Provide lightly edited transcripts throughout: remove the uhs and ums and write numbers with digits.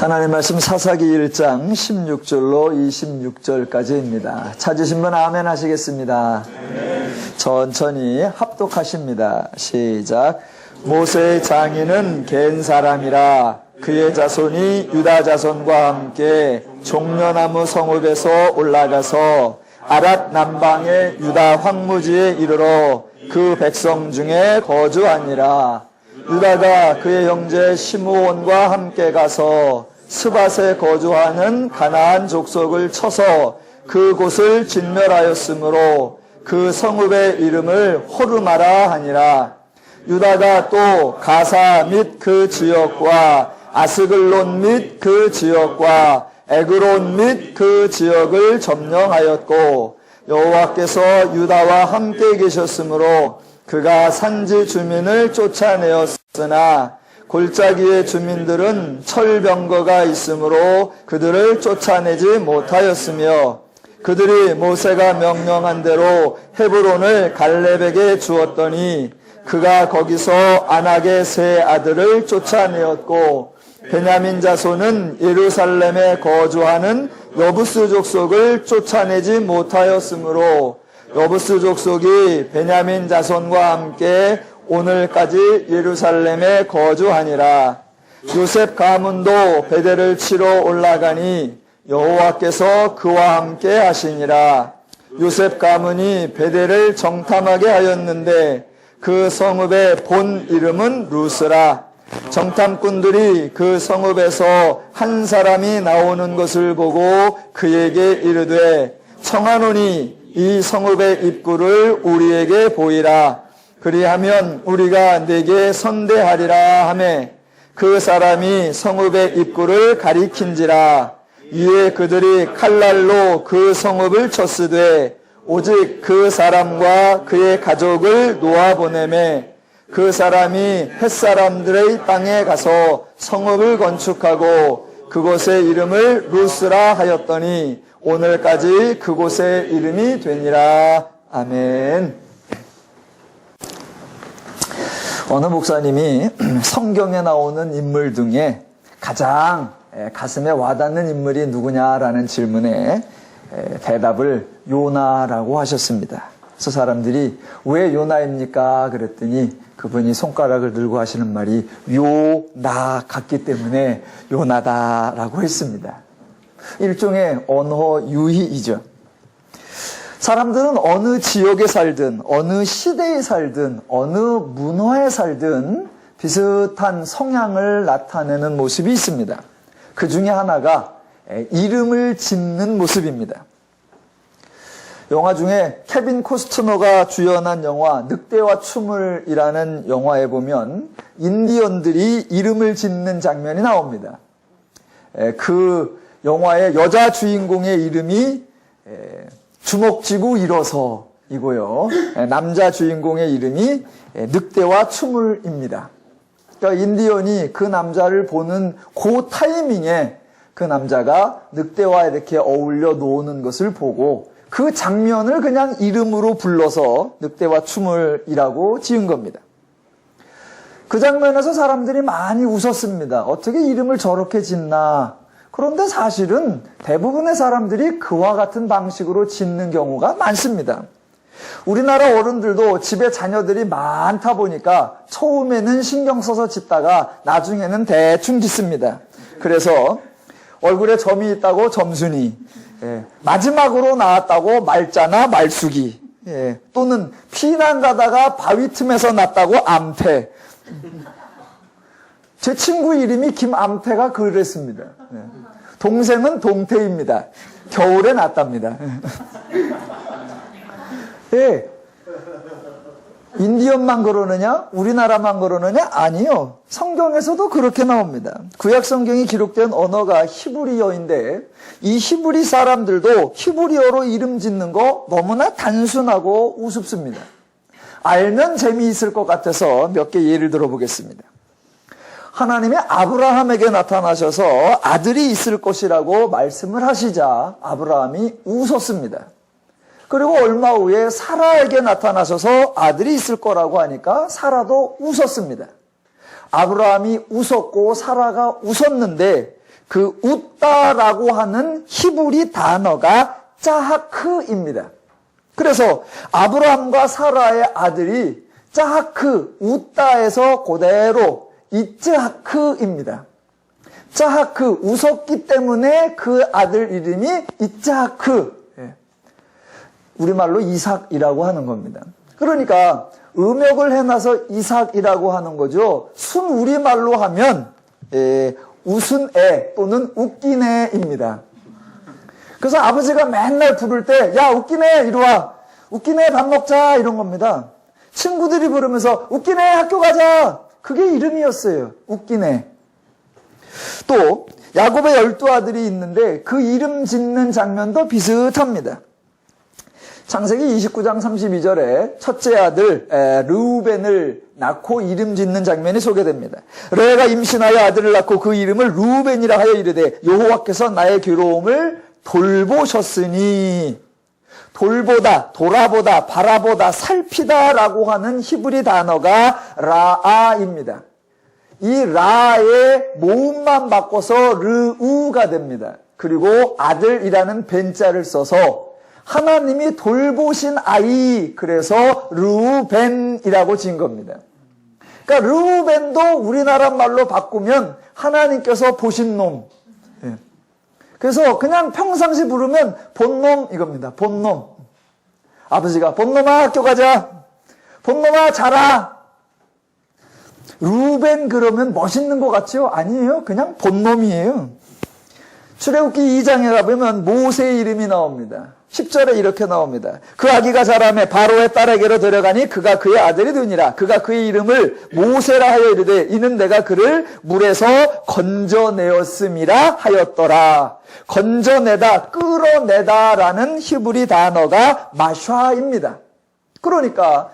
하나님 말씀 사사기 1장 16절로 26절까지입니다. 찾으신 분 아멘 하시겠습니다. 천천히 합독하십니다. 시작. 모세의 장인은 겐 사람이라 그의 자손이 유다 자손과 함께 종려나무 성읍에서 올라가서 아랏 남방의 유다 황무지에 이르러 그 백성 중에 거주하니라. 유다가 그의 형제 시므온과 함께 가서 스밧에 거주하는 가나안 족속을 쳐서 그곳을 진멸하였으므로 그 성읍의 이름을 호르마라 하니라. 유다가 또 가사 및 그 지역과 아스글론 및 그 지역과 에그론 및 그 지역을 점령하였고, 여호와께서 유다와 함께 계셨으므로 그가 산지 주민을 쫓아내었으나 골짜기의 주민들은 철병거가 있으므로 그들을 쫓아내지 못하였으며, 그들이 모세가 명령한 대로 헤브론을 갈렙에게 주었더니 그가 거기서 안악의 세 아들을 쫓아내었고, 베냐민 자손은 예루살렘에 거주하는 여부스 족속을 쫓아내지 못하였으므로 여부스 족속이 베냐민 자손과 함께 오늘까지 예루살렘에 거주하니라. 요셉 가문도 베델을 치러 올라가니 여호와께서 그와 함께 하시니라. 요셉 가문이 베델을 정탐하게 하였는데 그 성읍의 본 이름은 루스라. 정탐꾼들이 그 성읍에서 한 사람이 나오는 것을 보고 그에게 이르되, 청하노니 이 성읍의 입구를 우리에게 보이라. 그리하면 우리가 네게 선대하리라 하매, 그 사람이 성읍의 입구를 가리킨지라. 이에 그들이 칼날로 그 성읍을 쳤으되 오직 그 사람과 그의 가족을 놓아보내매, 그 사람이 햇사람들의 땅에 가서 성읍을 건축하고 그곳의 이름을 루스라 하였더니 오늘까지 그곳의 이름이 되니라. 아멘. 어느 목사님이 성경에 나오는 인물 중에 가장 가슴에 와닿는 인물이 누구냐라는 질문에 대답을 요나라고 하셨습니다. 그래서 사람들이 왜 요나입니까? 그랬더니 그분이 손가락을 들고 하시는 말이 요나 같기 때문에 요나다라고 했습니다. 일종의 언어 유희이죠. 사람들은 어느 지역에 살든 어느 시대에 살든 어느 문화에 살든 비슷한 성향을 나타내는 모습이 있습니다. 그 중에 하나가 이름을 짓는 모습입니다. 영화 중에 케빈 코스트너가 주연한 영화 늑대와 춤을이라는 영화에 보면 인디언들이 이름을 짓는 장면이 나옵니다. 그 영화의 여자 주인공의 이름이 주먹쥐고 일어서이고요. 남자 주인공의 이름이 늑대와 춤을입니다. 그러니까 인디언이 그 남자를 보는 그 타이밍에 그 남자가 늑대와 이렇게 어울려 노는 것을 보고 그 장면을 그냥 이름으로 불러서 늑대와 춤을이라고 지은 겁니다. 그 장면에서 사람들이 많이 웃었습니다. 어떻게 이름을 저렇게 짓나. 그런데 사실은 대부분의 사람들이 그와 같은 방식으로 짓는 경우가 많습니다. 우리나라 어른들도 집에 자녀들이 많다 보니까 처음에는 신경 써서 짓다가 나중에는 대충 짓습니다. 그래서 얼굴에 점이 있다고 점순이, 마지막으로 나왔다고 말자나 말숙이, 또는 피난 가다가 바위 틈에서 났다고 암태. 제 친구 이름이 김암태가 그랬습니다. 동생은 동태입니다. 겨울에 났답니다. 인디언만 그러느냐? 우리나라만 그러느냐? 아니요. 성경에서도 그렇게 나옵니다. 구약 성경이 기록된 언어가 히브리어인데 이 히브리 사람들도 히브리어로 이름 짓는 거 너무나 단순하고 우습습니다. 알면 재미있을 것 같아서 몇 개 예를 들어보겠습니다. 하나님이 아브라함에게 나타나셔서 아들이 있을 것이라고 말씀을 하시자 아브라함이 웃었습니다. 그리고 얼마 후에 사라에게 나타나셔서 아들이 있을 거라고 하니까 사라도 웃었습니다. 아브라함이 웃었고 사라가 웃었는데 그 웃다라고 하는 히브리 단어가 짜하크입니다. 그래서 아브라함과 사라의 아들이 짜하크, 웃다에서 그대로 이츠하크입니다. 짜하크, 웃었기 때문에 그 아들 이름이 이츠하크. 우리말로 이삭이라고 하는 겁니다. 그러니까 음역을 해놔서 이삭이라고 하는 거죠. 순 우리말로 하면 웃은 애 또는 웃긴 애입니다. 그래서 아버지가 맨날 부를 때 야 웃긴 애 이리 와. 웃긴 애 밥 먹자 이런 겁니다. 친구들이 부르면서 웃긴 애 학교 가자. 그게 이름이었어요. 웃긴 애. 또 야곱의 12아들이 있는데 그 이름 짓는 장면도 비슷합니다. 창세기 29장 32절에 첫째 아들 르우벤을 낳고 이름 짓는 장면이 소개됩니다. 레아가 임신하여 아들을 낳고 그 이름을 르우벤이라 하여 이르되 여호와께서 나의 괴로움을 돌보셨으니, 돌보다, 돌아보다, 바라보다, 살피다라고 하는 히브리 단어가 라아입니다. 이 라의 모음만 바꿔서 르우가 됩니다. 그리고 아들이라는 벤자를 써서 하나님이 돌보신 아이, 그래서 르우벤이라고 지은 겁니다. 그러니까 르우벤도 우리나라 말로 바꾸면 하나님께서 보신 놈. 그래서 그냥 평상시 부르면 본놈 이겁니다. 본놈. 아버지가 본놈아 학교 가자. 본놈아 자라. 르우벤 그러면 멋있는 것 같죠? 아니에요. 그냥 본놈이에요. 출애굽기 2장에 가보면 모세의 이름이 나옵니다. 10절에 이렇게 나옵니다. 그 아기가 자라매 바로의 딸에게로 데려가니 그가 그의 아들이 되니라. 그가 그의 이름을 모세라 하여 이르되 이는 내가 그를 물에서 건져내었음이라 하였더라. 건져내다, 끌어내다라는 히브리 단어가 마샤입니다. 그러니까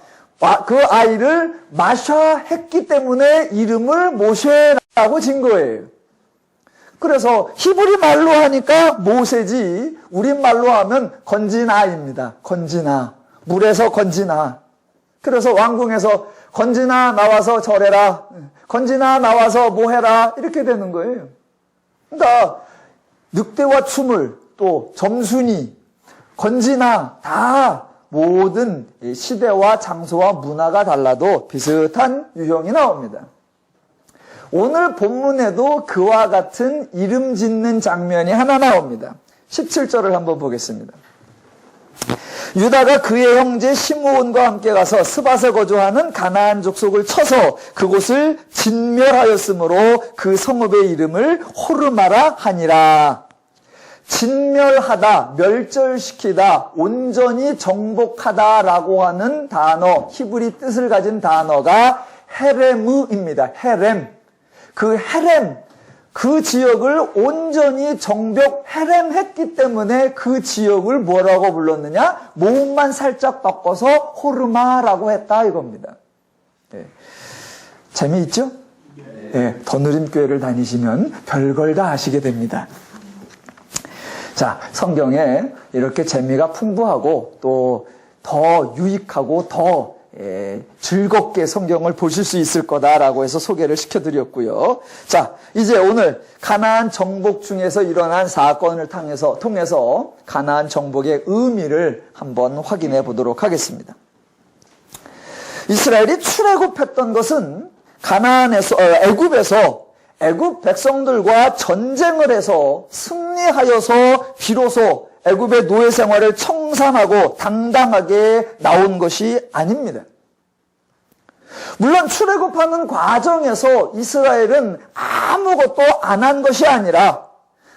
그 아이를 마샤 했기 때문에 이름을 모세라고 진 거예요. 그래서 히브리 말로 하니까 모세지 우리말로 하면 건지나입니다. 건지나. 물에서 건지나. 그래서 왕궁에서 건지나 나와서 절해라. 건지나 나와서 뭐해라. 이렇게 되는 거예요. 그러니까 늑대와 춤을 또 점순이 건지나 다 모든 시대와 장소와 문화가 달라도 비슷한 유형이 나옵니다. 오늘 본문에도 그와 같은 이름 짓는 장면이 하나 나옵니다. 17절을 한번 보겠습니다. 유다가 그의 형제 시므온과 함께 가서 스밧에 거주하는 가나안 족속을 쳐서 그곳을 진멸하였으므로 그 성읍의 이름을 호르마라 하니라. 진멸하다, 멸절시키다, 온전히 정복하다라고 하는 단어, 히브리 뜻을 가진 단어가 헤레무입니다. 헤렘. 그 헤렘, 그 지역을 온전히 정복 헤렘했기 때문에 그 지역을 뭐라고 불렀느냐? 모음만 살짝 바꿔서 호르마라고 했다 이겁니다. 네. 재미있죠? 네. 더 느린 교회를 다니시면 별걸 다 아시게 됩니다. 자, 성경에 이렇게 재미가 풍부하고 또 더 유익하고 더 즐겁게 성경을 보실 수 있을 거다라고 해서 소개를 시켜드렸고요. 자, 이제 오늘 가나안 정복 중에서 일어난 사건을 통해서 가나안 정복의 의미를 한번 확인해 보도록 하겠습니다. 이스라엘이 출애굽했던 것은 애굽에서 애굽 백성들과 전쟁을 해서 승리하여서 비로소 애굽의 노예 생활을 청산하고 당당하게 나온 것이 아닙니다. 물론 출애굽하는 과정에서 이스라엘은 아무것도 안 한 것이 아니라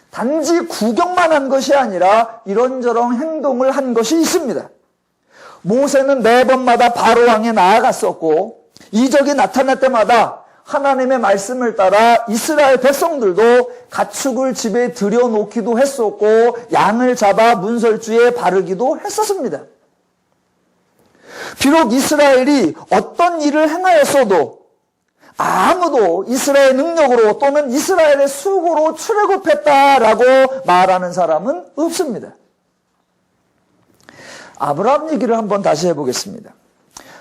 단지 구경만 한 것이 아니라 이런저런 행동을 한 것이 있습니다. 모세는 매번마다 바로 왕에 나아갔었고 이적이 나타날 때마다 하나님의 말씀을 따라 이스라엘 백성들도 가축을 집에 들여놓기도 했었고 양을 잡아 문설주에 바르기도 했었습니다. 비록 이스라엘이 어떤 일을 행하였어도 아무도 이스라엘의 능력으로 또는 이스라엘의 수고로 출애굽했다라고 말하는 사람은 없습니다. 아브라함 얘기를 한번 다시 해보겠습니다.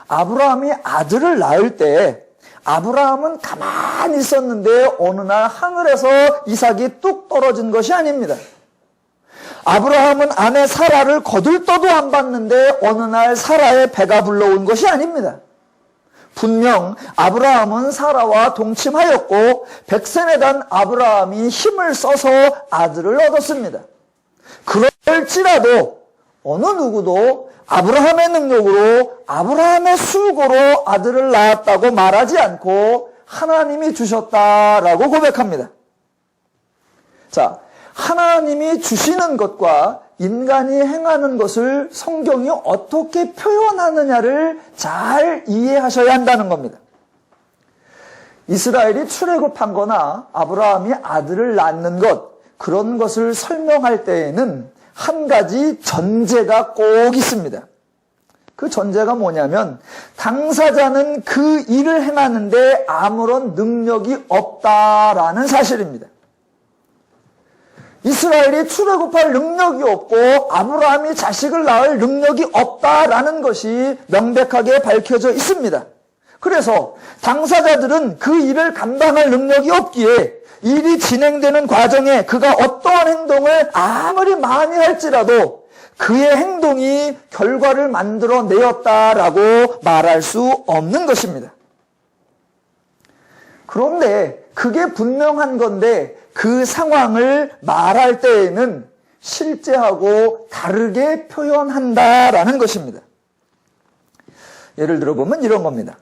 아브라함이 아들을 낳을 때 아브라함은 가만히 있었는데 어느 날 하늘에서 이삭이 뚝 떨어진 것이 아닙니다. 아브라함은 아내 사라를 거들떠도 안 봤는데 어느 날 사라의 배가 불러온 것이 아닙니다. 분명 아브라함은 사라와 동침하였고 100세에 단 아브라함이 힘을 써서 아들을 얻었습니다. 그럴지라도 어느 누구도 아브라함의 능력으로 아브라함의 수고로 아들을 낳았다고 말하지 않고 하나님이 주셨다라고 고백합니다. 자, 하나님이 주시는 것과 인간이 행하는 것을 성경이 어떻게 표현하느냐를 잘 이해하셔야 한다는 겁니다. 이스라엘이 출애굽한 거나 아브라함이 아들을 낳는 것, 그런 것을 설명할 때에는 한 가지 전제가 꼭 있습니다. 그 전제가 뭐냐면 당사자는 그 일을 행하는데 아무런 능력이 없다라는 사실입니다. 이스라엘이 출애굽할 능력이 없고 아브라함이 자식을 낳을 능력이 없다라는 것이 명백하게 밝혀져 있습니다. 그래서 당사자들은 그 일을 감당할 능력이 없기에 일이 진행되는 과정에 그가 어떠한 행동을 아무리 많이 할지라도 그의 행동이 결과를 만들어내었다라고 말할 수 없는 것입니다. 그런데 그게 분명한 건데 그 상황을 말할 때에는 실제하고 다르게 표현한다라는 것입니다. 예를 들어보면 이런 겁니다.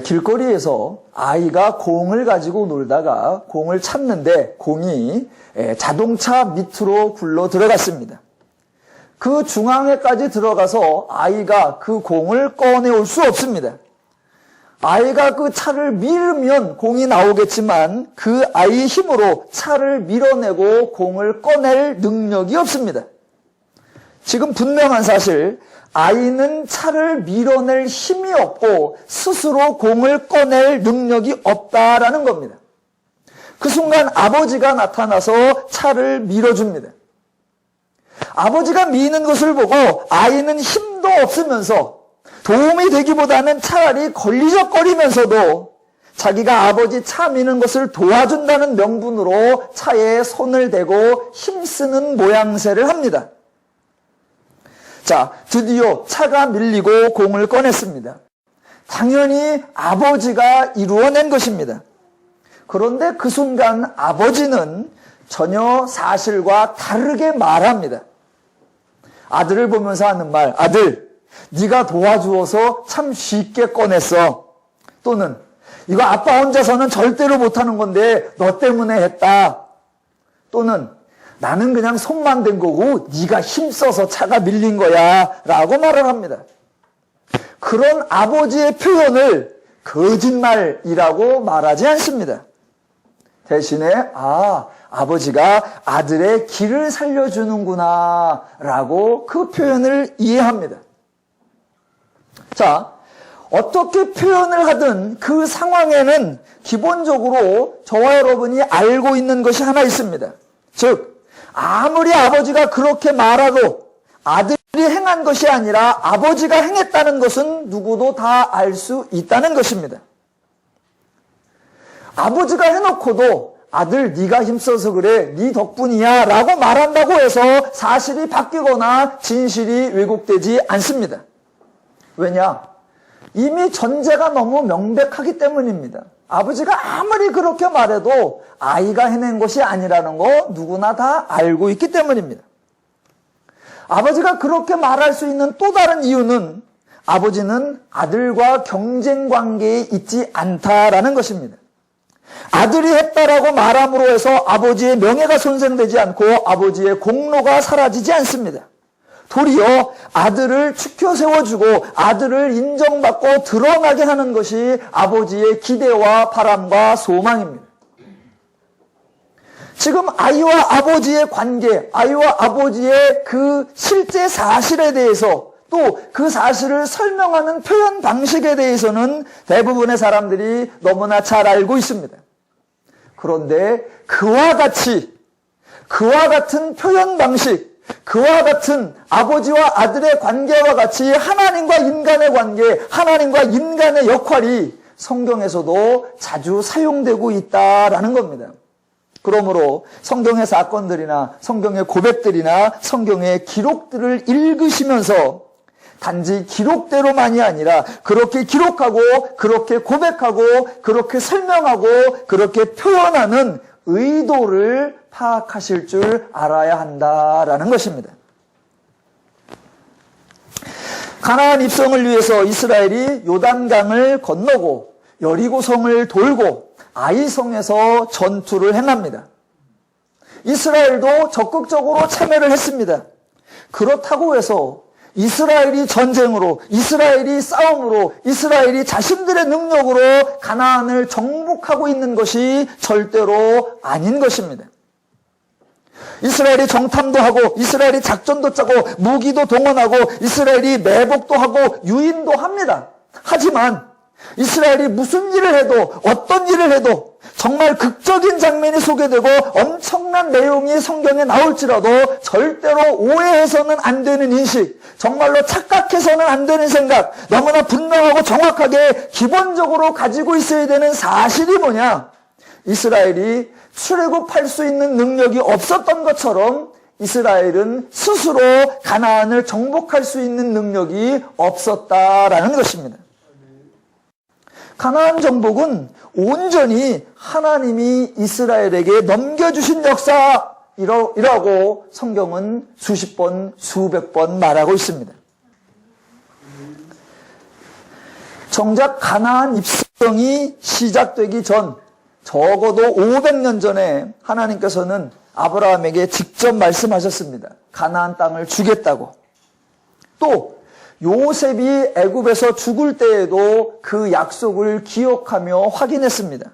길거리에서 아이가 공을 가지고 놀다가 공을 찾는데 공이 자동차 밑으로 굴러 들어갔습니다. 그 중앙에까지 들어가서 아이가 그 공을 꺼내올 수 없습니다. 아이가 그 차를 밀으면 공이 나오겠지만 그 아이의 힘으로 차를 밀어내고 공을 꺼낼 능력이 없습니다. 지금 분명한 사실, 아이는 차를 밀어낼 힘이 없고 스스로 공을 꺼낼 능력이 없다라는 겁니다. 그 순간 아버지가 나타나서 차를 밀어줍니다. 아버지가 미는 것을 보고 아이는 힘도 없으면서 도움이 되기보다는 차라리 걸리적거리면서도 자기가 아버지 차 미는 것을 도와준다는 명분으로 차에 손을 대고 힘쓰는 모양새를 합니다. 자, 드디어 차가 밀리고 공을 꺼냈습니다. 당연히 아버지가 이루어낸 것입니다. 그런데 그 순간 아버지는 전혀 사실과 다르게 말합니다. 아들을 보면서 하는 말, 아들, 네가 도와주어서 참 쉽게 꺼냈어. 또는 이거 아빠 혼자서는 절대로 못하는 건데 너 때문에 했다. 또는 나는 그냥 손만 댄 거고 네가 힘써서 차가 밀린 거야 라고 말을 합니다. 그런 아버지의 표현을 거짓말이라고 말하지 않습니다. 대신에 아버지가 아들의 길을 살려주는구나 라고 그 표현을 이해합니다. 자, 어떻게 표현을 하든 그 상황에는 기본적으로 저와 여러분이 알고 있는 것이 하나 있습니다. 즉, 아무리 아버지가 그렇게 말하도 아들이 행한 것이 아니라 아버지가 행했다는 것은 누구도 다 알 수 있다는 것입니다. 아버지가 해놓고도 아들 네가 힘써서 그래, 네 덕분이야 라고 말한다고 해서 사실이 바뀌거나 진실이 왜곡되지 않습니다. 왜냐? 이미 전제가 너무 명백하기 때문입니다. 아버지가 아무리 그렇게 말해도 아이가 해낸 것이 아니라는 거 누구나 다 알고 있기 때문입니다. 아버지가 그렇게 말할 수 있는 또 다른 이유는 아버지는 아들과 경쟁 관계에 있지 않다라는 것입니다. 아들이 했다라고 말함으로 해서 아버지의 명예가 손상되지 않고 아버지의 공로가 사라지지 않습니다. 도리어 아들을 추켜 세워주고 아들을 인정받고 드러나게 하는 것이 아버지의 기대와 바람과 소망입니다. 지금 아이와 아버지의 관계, 아이와 아버지의 그 실제 사실에 대해서 또 그 사실을 설명하는 표현 방식에 대해서는 대부분의 사람들이 너무나 잘 알고 있습니다. 그런데 그와 같은 표현 방식, 그와 같은 아버지와 아들의 관계와 같이 하나님과 인간의 관계, 하나님과 인간의 역할이 성경에서도 자주 사용되고 있다라는 겁니다. 그러므로 성경의 사건들이나 성경의 고백들이나 성경의 기록들을 읽으시면서 단지 기록대로만이 아니라 그렇게 기록하고 그렇게 고백하고 그렇게 설명하고 그렇게 표현하는 의도를 파악하실 줄 알아야 한다라는 것입니다. 가나안 입성을 위해서 이스라엘이 요단강을 건너고 여리고성을 돌고 아이성에서 전투를 행합니다. 이스라엘도 적극적으로 참여를 했습니다. 그렇다고 해서 이스라엘이 전쟁으로, 이스라엘이 싸움으로, 이스라엘이 자신들의 능력으로 가나안을 정복하고 있는 것이 절대로 아닌 것입니다. 이스라엘이 정탐도 하고, 이스라엘이 작전도 짜고, 무기도 동원하고, 이스라엘이 매복도 하고, 유인도 합니다. 하지만 이스라엘이 무슨 일을 해도, 어떤 일을 해도 정말 극적인 장면이 소개되고 엄청난 내용이 성경에 나올지라도 절대로 오해해서는 안 되는 인식, 정말로 착각해서는 안 되는 생각, 너무나 분명하고 정확하게 기본적으로 가지고 있어야 되는 사실이 뭐냐? 이스라엘이 출애굽할 수 있는 능력이 없었던 것처럼 이스라엘은 스스로 가나안을 정복할 수 있는 능력이 없었다라는 것입니다. 가나안 정복은 온전히 하나님이 이스라엘에게 넘겨주신 역사이라고 성경은 수십 번, 수백 번 말하고 있습니다. 정작 가나안 입성이 시작되기 전 적어도 500년 전에 하나님께서는 아브라함에게 직접 말씀하셨습니다. 가나안 땅을 주겠다고. 또 요셉이 애굽에서 죽을 때에도 그 약속을 기억하며 확인했습니다.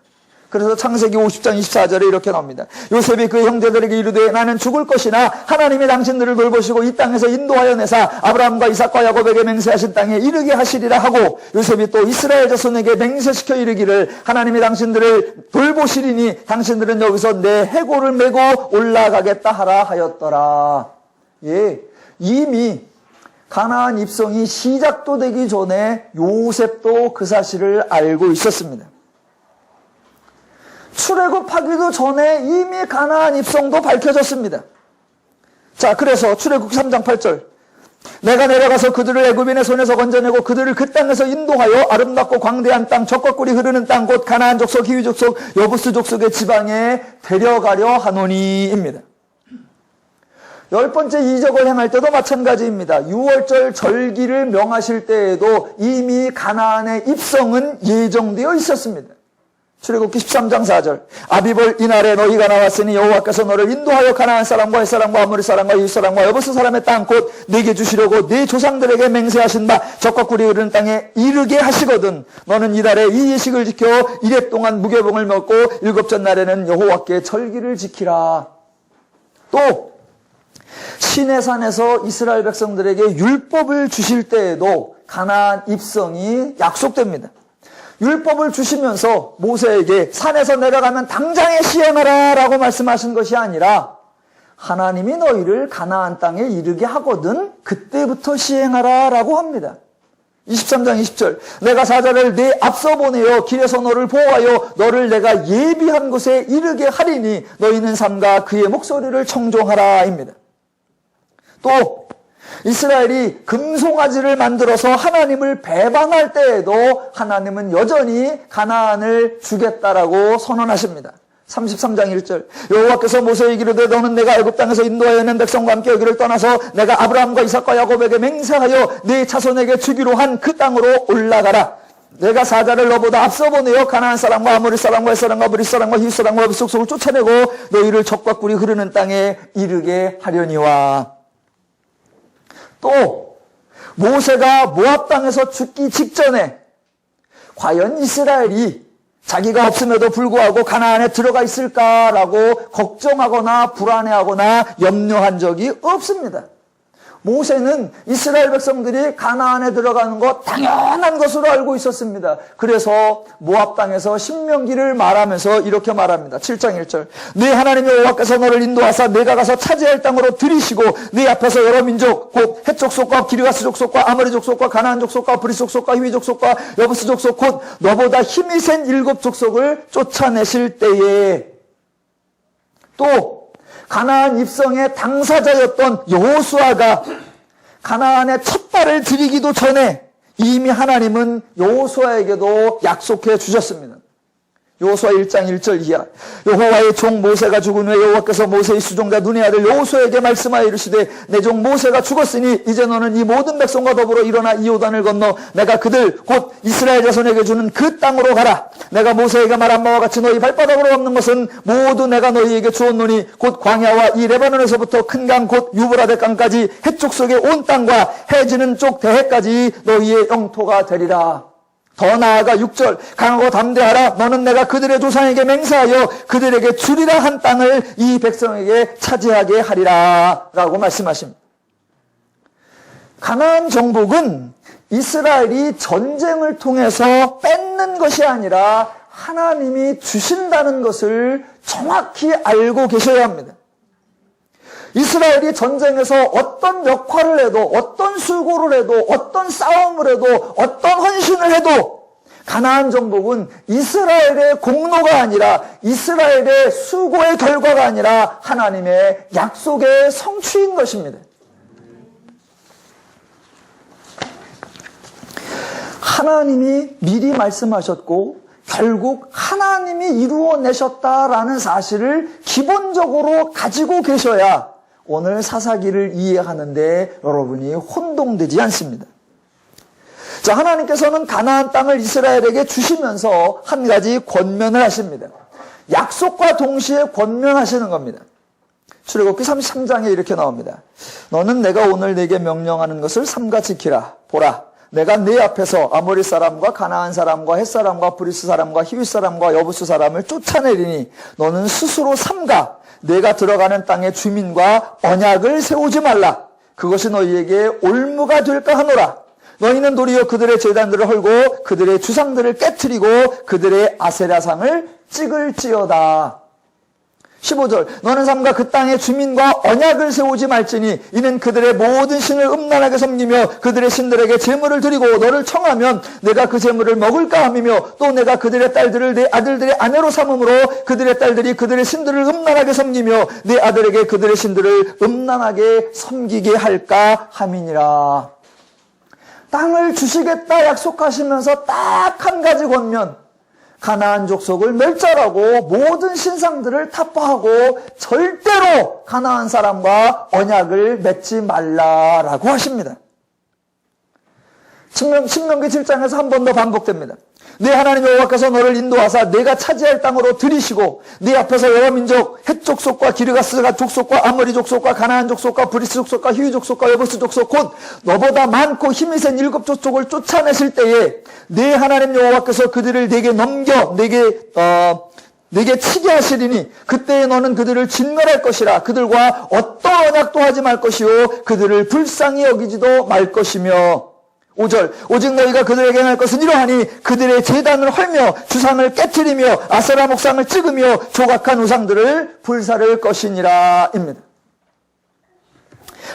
그래서 창세기 50장 24절에 이렇게 나옵니다. 요셉이 그 형제들에게 이르되 나는 죽을 것이나 하나님이 당신들을 돌보시고 이 땅에서 인도하여 내사 아브라함과 이삭과 야곱에게 맹세하신 땅에 이르게 하시리라 하고, 요셉이 또 이스라엘 자손에게 맹세시켜 이르기를 하나님이 당신들을 돌보시리니 당신들은 여기서 내 해골을 메고 올라가겠다 하라 하였더라. 예, 이미 가나안 입성이 시작도 되기 전에 요셉도 그 사실을 알고 있었습니다. 출애굽하기도 전에 이미 가나안 입성도 밝혀졌습니다. 자, 그래서 출애굽 3장 8절, 내가 내려가서 그들을 애굽인의 손에서 건져내고 그들을 그 땅에서 인도하여 아름답고 광대한 땅, 젖과 꿀이 흐르는 땅, 곧 가나안 족속, 히위 족속, 여부스 족속의 지방에 데려가려 하노니입니다. 10번째 이적을 행할 때도 마찬가지입니다. 6월절 절기를 명하실 때에도 이미 가나안의 입성은 예정되어 있었습니다. 출애굽기 13장 4절, 아비볼 이날에 너희가 나왔으니 여호와께서 너를 인도하여 가나안 사람과 헷 사람과 아모리 사람과 히윗 사람과 여부스 사람의 땅 곧 네게 주시려고 네 조상들에게 맹세하신 바 젖과 꿀이 흐르는 땅에 이르게 하시거든 너는 이달에 이 예식을 지켜 이래 동안 무교봉을 먹고 일곱째 날에는 여호와께 절기를 지키라. 또 시내산에서 이스라엘 백성들에게 율법을 주실 때에도 가나안 입성이 약속됩니다. 율법을 주시면서 모세에게 산에서 내려가면 당장에 시행하라 라고 말씀하신 것이 아니라 하나님이 너희를 가나안 땅에 이르게 하거든 그때부터 시행하라 라고 합니다. 23장 20절, 내가 사자를 네 앞서 보내어 길에서 너를 보호하여 너를 내가 예비한 곳에 이르게 하리니 너희는 삼가 그의 목소리를 청종하라입니다. 또 이스라엘이 금송아지를 만들어서 하나님을 배반할 때에도 하나님은 여전히 가나안을 주겠다라고 선언하십니다. 33장 1절, 여호와께서 모세에게 이르되 너는 내가 애굽 땅에서 인도하여 낸 백성과 함께 여기를 떠나서 내가 아브라함과 이삭과 야곱에게 맹세하여 네 자손에게 주기로 한 그 땅으로 올라가라. 내가 사자를 너보다 앞서 보내어 가나안 사람과 아모리 사람과 헷 사람과 브릿 사람과 히윗 사람과 여부스 족속을 쫓아내고 너희를 젖과 꿀이 흐르는 땅에 이르게 하려니와. 또 모세가 모압 땅에서 죽기 직전에 과연 이스라엘이 자기가 없음에도 불구하고 가나안에 들어가 있을까라고 걱정하거나 불안해하거나 염려한 적이 없습니다. 모세는 이스라엘 백성들이 가나안에 들어가는 것 당연한 것으로 알고 있었습니다. 그래서 모압 땅에서 신명기를 말하면서 이렇게 말합니다. 7장 1절. 네 하나님 여호와께서 너를 인도하사 내가 가서 차지할 땅으로 들이시고 네 앞에서 여러 민족 곧 헷 족속과 기르가스 족속과 아모리 족속과 가나안 족속과 브리 족속과 히위 족속과 여부스 족속 곧 너보다 힘이 센 7 족속을 쫓아내실 때에 또 가나안 입성의 당사자였던 여호수아가 가나안에 첫 발을 들이기도 전에 이미 하나님은 여호수아에게도 약속해 주셨습니다. 여호수아 1장 1절 이하. 여호와의 종 모세가 죽은 후에 여호와께서 모세의 수종자 눈의 아들 여호수아에게 말씀하여 이르시되 내 종 모세가 죽었으니 이제 너는 이 모든 백성과 더불어 일어나 이 요단을 건너 내가 그들 곧 이스라엘 자손에게 주는 그 땅으로 가라. 내가 모세에게 말한 바와 같이 너희 발바닥으로 밟는 것은 모두 내가 너희에게 주었노니 곧 광야와 이 레바논에서부터 큰 강 곧 유브라데 강까지 해쪽 속의 온 땅과 해지는 쪽 대해까지 너희의 영토가 되리라. 더 나아가 6절 강하고 담대하라. 너는 내가 그들의 조상에게 맹세하여 그들에게 주리라 한 땅을 이 백성에게 차지하게 하리라 라고 말씀하십니다. 가나안 정복은 이스라엘이 전쟁을 통해서 뺏는 것이 아니라 하나님이 주신다는 것을 정확히 알고 계셔야 합니다. 이스라엘이 전쟁에서 어떤 역할을 해도 어떤 수고를 해도 어떤 싸움을 해도 어떤 헌신을 해도 가나안 정복은 이스라엘의 공로가 아니라 이스라엘의 수고의 결과가 아니라 하나님의 약속의 성취인 것입니다. 하나님이 미리 말씀하셨고 결국 하나님이 이루어내셨다라는 사실을 기본적으로 가지고 계셔야 오늘 사사기를 이해하는데 여러분이 혼동되지 않습니다. 자, 하나님께서는 가나안 땅을 이스라엘에게 주시면서 한 가지 권면을 하십니다. 약속과 동시에 권면하시는 겁니다. 출애굽기 33장에 이렇게 나옵니다. 너는 내가 오늘 네게 명령하는 것을 삼가 지키라. 보라, 내가 네 앞에서 아모리 사람과 가나안 사람과 헷 사람과 브리스 사람과 히윗 사람과 여부스 사람을 쫓아내리니 너는 스스로 삼가 내가 들어가는 땅의 주민과 언약을 세우지 말라. 그것이 너희에게 올무가 될까 하노라. 너희는 도리어 그들의 제단들을 헐고 그들의 주상들을 깨트리고 그들의 아세라상을 찍을지어다. 15절 너는 삼가 그 땅의 주민과 언약을 세우지 말지니 이는 그들의 모든 신을 음란하게 섬기며 그들의 신들에게 제물을 드리고 너를 청하면 내가 그 제물을 먹을까 함이며 또 내가 그들의 딸들을 내 아들들의 아내로 삼음으로 그들의 딸들이 그들의 신들을 음란하게 섬기며 내 아들에게 그들의 신들을 음란하게 섬기게 할까 함이니라. 땅을 주시겠다 약속하시면서 딱 한 가지 권면, 가나안 족속을 멸절하고 모든 신상들을 타파하고 절대로 가나안 사람과 언약을 맺지 말라라고 하십니다. 신명기 7장에서 한 번 더 반복됩니다. 네 하나님 여호와께서 너를 인도하사 내가 차지할 땅으로 들이시고 네 앞에서 여러 민족 헷 족속과 기르가스 족속과 아모리 족속과 가나안 족속과 브리스 족속과 히위 족속과 여부스 족속 곧 너보다 많고 힘이 센 7 족속을 쫓아내실 때에 네 하나님 여호와께서 그들을 내게 넘겨 내게 치게 하시리니 그때에 너는 그들을 진멸할 것이라. 그들과 어떤 언약도 하지 말 것이요 그들을 불쌍히 여기지도 말 것이며 5절 오직 너희가 그들에게 행할 것은 이러하니 그들의 제단을 헐며 주상을 깨트리며 아세라 목상을 찍으며 조각한 우상들을 불사를 것이니라 입니다.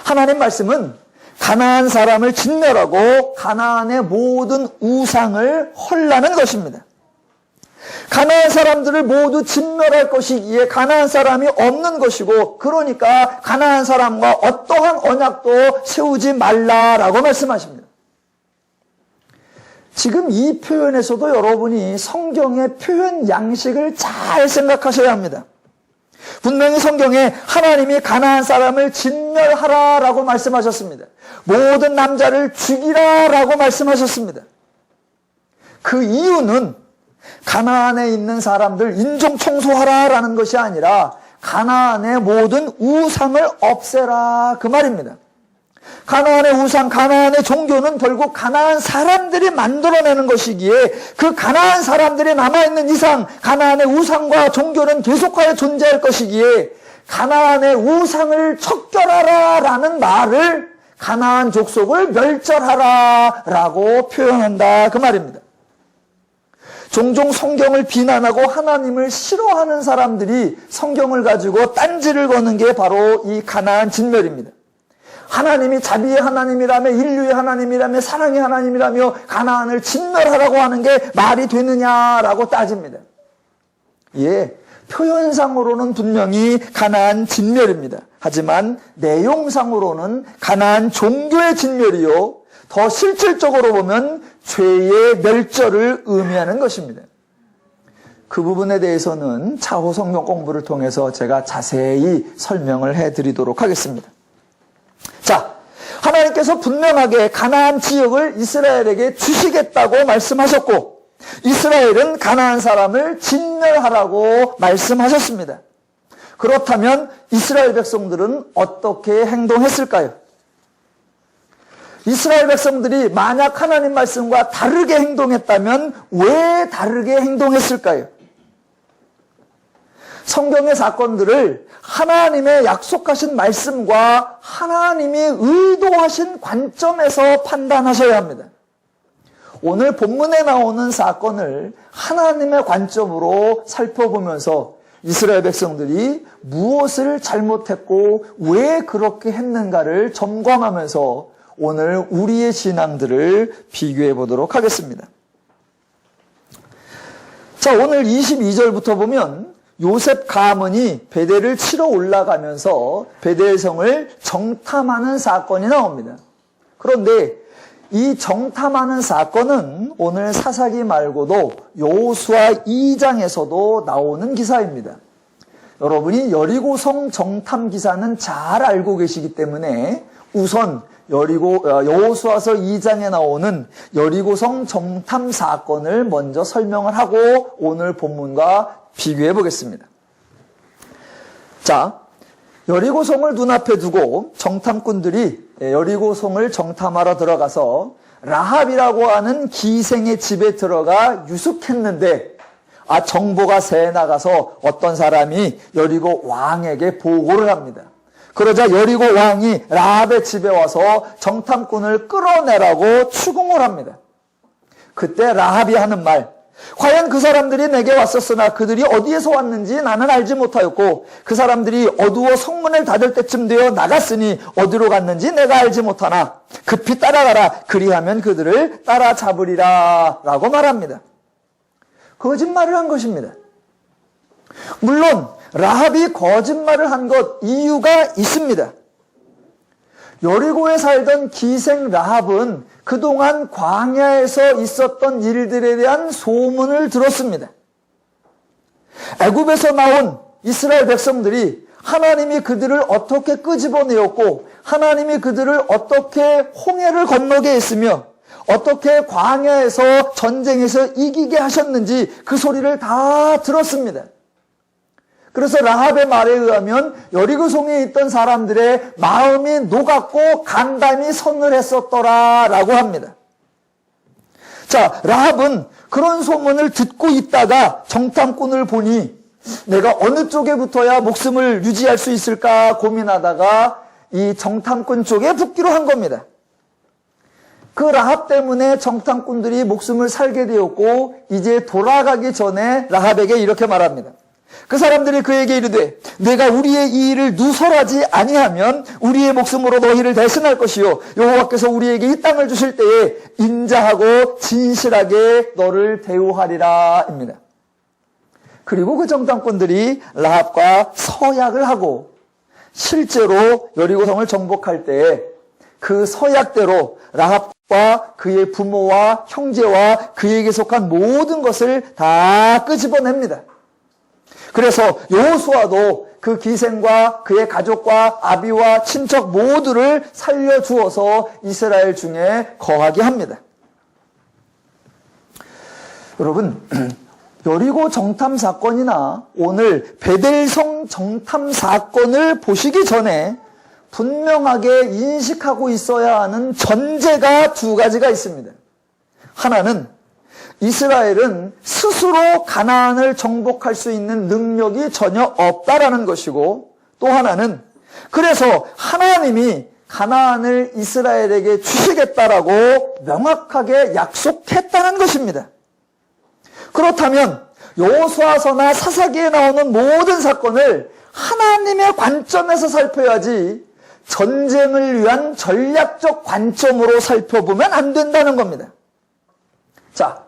하나님 말씀은 가나안 사람을 진멸하고 가나안의 모든 우상을 헐라는 것입니다. 가나안 사람들을 모두 진멸할 것이기에 가나안 사람이 없는 것이고 그러니까 가나안 사람과 어떠한 언약도 세우지 말라라고 말씀하십니다. 지금 이 표현에서도 여러분이 성경의 표현 양식을 잘 생각하셔야 합니다. 분명히 성경에 하나님이 가나안 사람을 진멸하라라고 말씀하셨습니다. 모든 남자를 죽이라라고 말씀하셨습니다. 그 이유는 가나안에 있는 사람들 인종 청소하라라는 것이 아니라 가나안의 모든 우상을 없애라 그 말입니다. 가나안의 우상, 가나안의 종교는 결국 가나안 사람들이 만들어내는 것이기에 그 가나안 사람들이 남아있는 이상 가나안의 우상과 종교는 계속하여 존재할 것이기에 가나안의 우상을 척결하라라는 말을 가나안 족속을 멸절하라 라고 표현한다 그 말입니다. 종종 성경을 비난하고 하나님을 싫어하는 사람들이 성경을 가지고 딴지를 거는 게 바로 이 가나안 진멸입니다. 하나님이 자비의 하나님이라며 인류의 하나님이라며 사랑의 하나님이라며 가나안을 진멸하라고 하는 게 말이 되느냐라고 따집니다. 예, 표현상으로는 분명히 가나안 진멸입니다. 하지만 내용상으로는 가나안 종교의 진멸이요, 더 실질적으로 보면 죄의 멸절을 의미하는 것입니다. 그 부분에 대해서는 차후 성경 공부를 통해서 제가 자세히 설명을 해드리도록 하겠습니다. 자, 하나님께서 분명하게 가나안 지역을 이스라엘에게 주시겠다고 말씀하셨고, 이스라엘은 가나안 사람을 진멸하라고 말씀하셨습니다. 그렇다면 이스라엘 백성들은 어떻게 행동했을까요? 이스라엘 백성들이 만약 하나님 말씀과 다르게 행동했다면 왜 다르게 행동했을까요? 성경의 사건들을 하나님의 약속하신 말씀과 하나님이 의도하신 관점에서 판단하셔야 합니다. 오늘 본문에 나오는 사건을 하나님의 관점으로 살펴보면서 이스라엘 백성들이 무엇을 잘못했고 왜 그렇게 했는가를 점검하면서 오늘 우리의 신앙들을 비교해 보도록 하겠습니다. 자, 오늘 22절부터 보면 요셉 가문이 베델을 치러 올라가면서 베델성을 정탐하는 사건이 나옵니다. 그런데 이 정탐하는 사건은 오늘 사사기 말고도 여호수아 2장에서도 나오는 기사입니다. 여러분이 여리고성 정탐 기사는 잘 알고 계시기 때문에 우선 여호수아서 2장에 나오는 여리고성 정탐 사건을 먼저 설명을 하고 오늘 본문과 비교해 보겠습니다. 자, 여리고성을 눈앞에 두고 정탐꾼들이 여리고성을 정탐하러 들어가서 라합이라고 하는 기생의 집에 들어가 유숙했는데, 정보가 새 나가서 어떤 사람이 여리고 왕에게 보고를 합니다. 그러자 여리고 왕이 라합의 집에 와서 정탐꾼을 끌어내라고 추궁을 합니다. 그때 라합이 하는 말, 과연 그 사람들이 내게 왔었으나 그들이 어디에서 왔는지 나는 알지 못하였고 그 사람들이 어두워 성문을 닫을 때쯤 되어 나갔으니 어디로 갔는지 내가 알지 못하나 급히 따라가라, 그리하면 그들을 따라잡으리라 라고 말합니다. 거짓말을 한 것입니다. 물론 라합이 거짓말을 한 것 이유가 있습니다. 여리고에 살던 기생 라합은 그동안 광야에서 있었던 일들에 대한 소문을 들었습니다. 애굽에서 나온 이스라엘 백성들이 하나님이 그들을 어떻게 끄집어내었고 하나님이 그들을 어떻게 홍해를 건너게 했으며 어떻게 광야에서 전쟁에서 이기게 하셨는지 그 소리를 다 들었습니다. 그래서 라합의 말에 의하면 여리고성에 있던 사람들의 마음이 녹았고 간담이 선을 했었더라라고 합니다. 자, 라합은 그런 소문을 듣고 있다가 정탐꾼을 보니 내가 어느 쪽에 붙어야 목숨을 유지할 수 있을까 고민하다가 이 정탐꾼 쪽에 붙기로 한 겁니다. 그 라합 때문에 정탐꾼들이 목숨을 살게 되었고 이제 돌아가기 전에 라합에게 이렇게 말합니다. 그 사람들이 그에게 이르되 내가 우리의 이 일을 누설하지 아니하면 우리의 목숨으로 너희를 대신할 것이요 여호와께서 우리에게 이 땅을 주실 때에 인자하고 진실하게 너를 대우하리라입니다. 그리고 그 정탐꾼들이 라합과 서약을 하고 실제로 여리고성을 정복할 때에 그 서약대로 라합과 그의 부모와 형제와 그에게 속한 모든 것을 다 끄집어냅니다. 그래서 여호수아도 그 기생과 그의 가족과 아비와 친척 모두를 살려주어서 이스라엘 중에 거하게 합니다. 여러분, 여리고 정탐 사건이나 오늘 베델성 정탐 사건을 보시기 전에 분명하게 인식하고 있어야 하는 전제가 두 가지가 있습니다. 하나는 이스라엘은 스스로 가나안을 정복할 수 있는 능력이 전혀 없다라는 것이고, 또 하나는 그래서 하나님이 가나안을 이스라엘에게 주시겠다라고 명확하게 약속했다는 것입니다. 그렇다면 여호수아서나 사사기에 나오는 모든 사건을 하나님의 관점에서 살펴야지 전쟁을 위한 전략적 관점으로 살펴보면 안 된다는 겁니다. 자,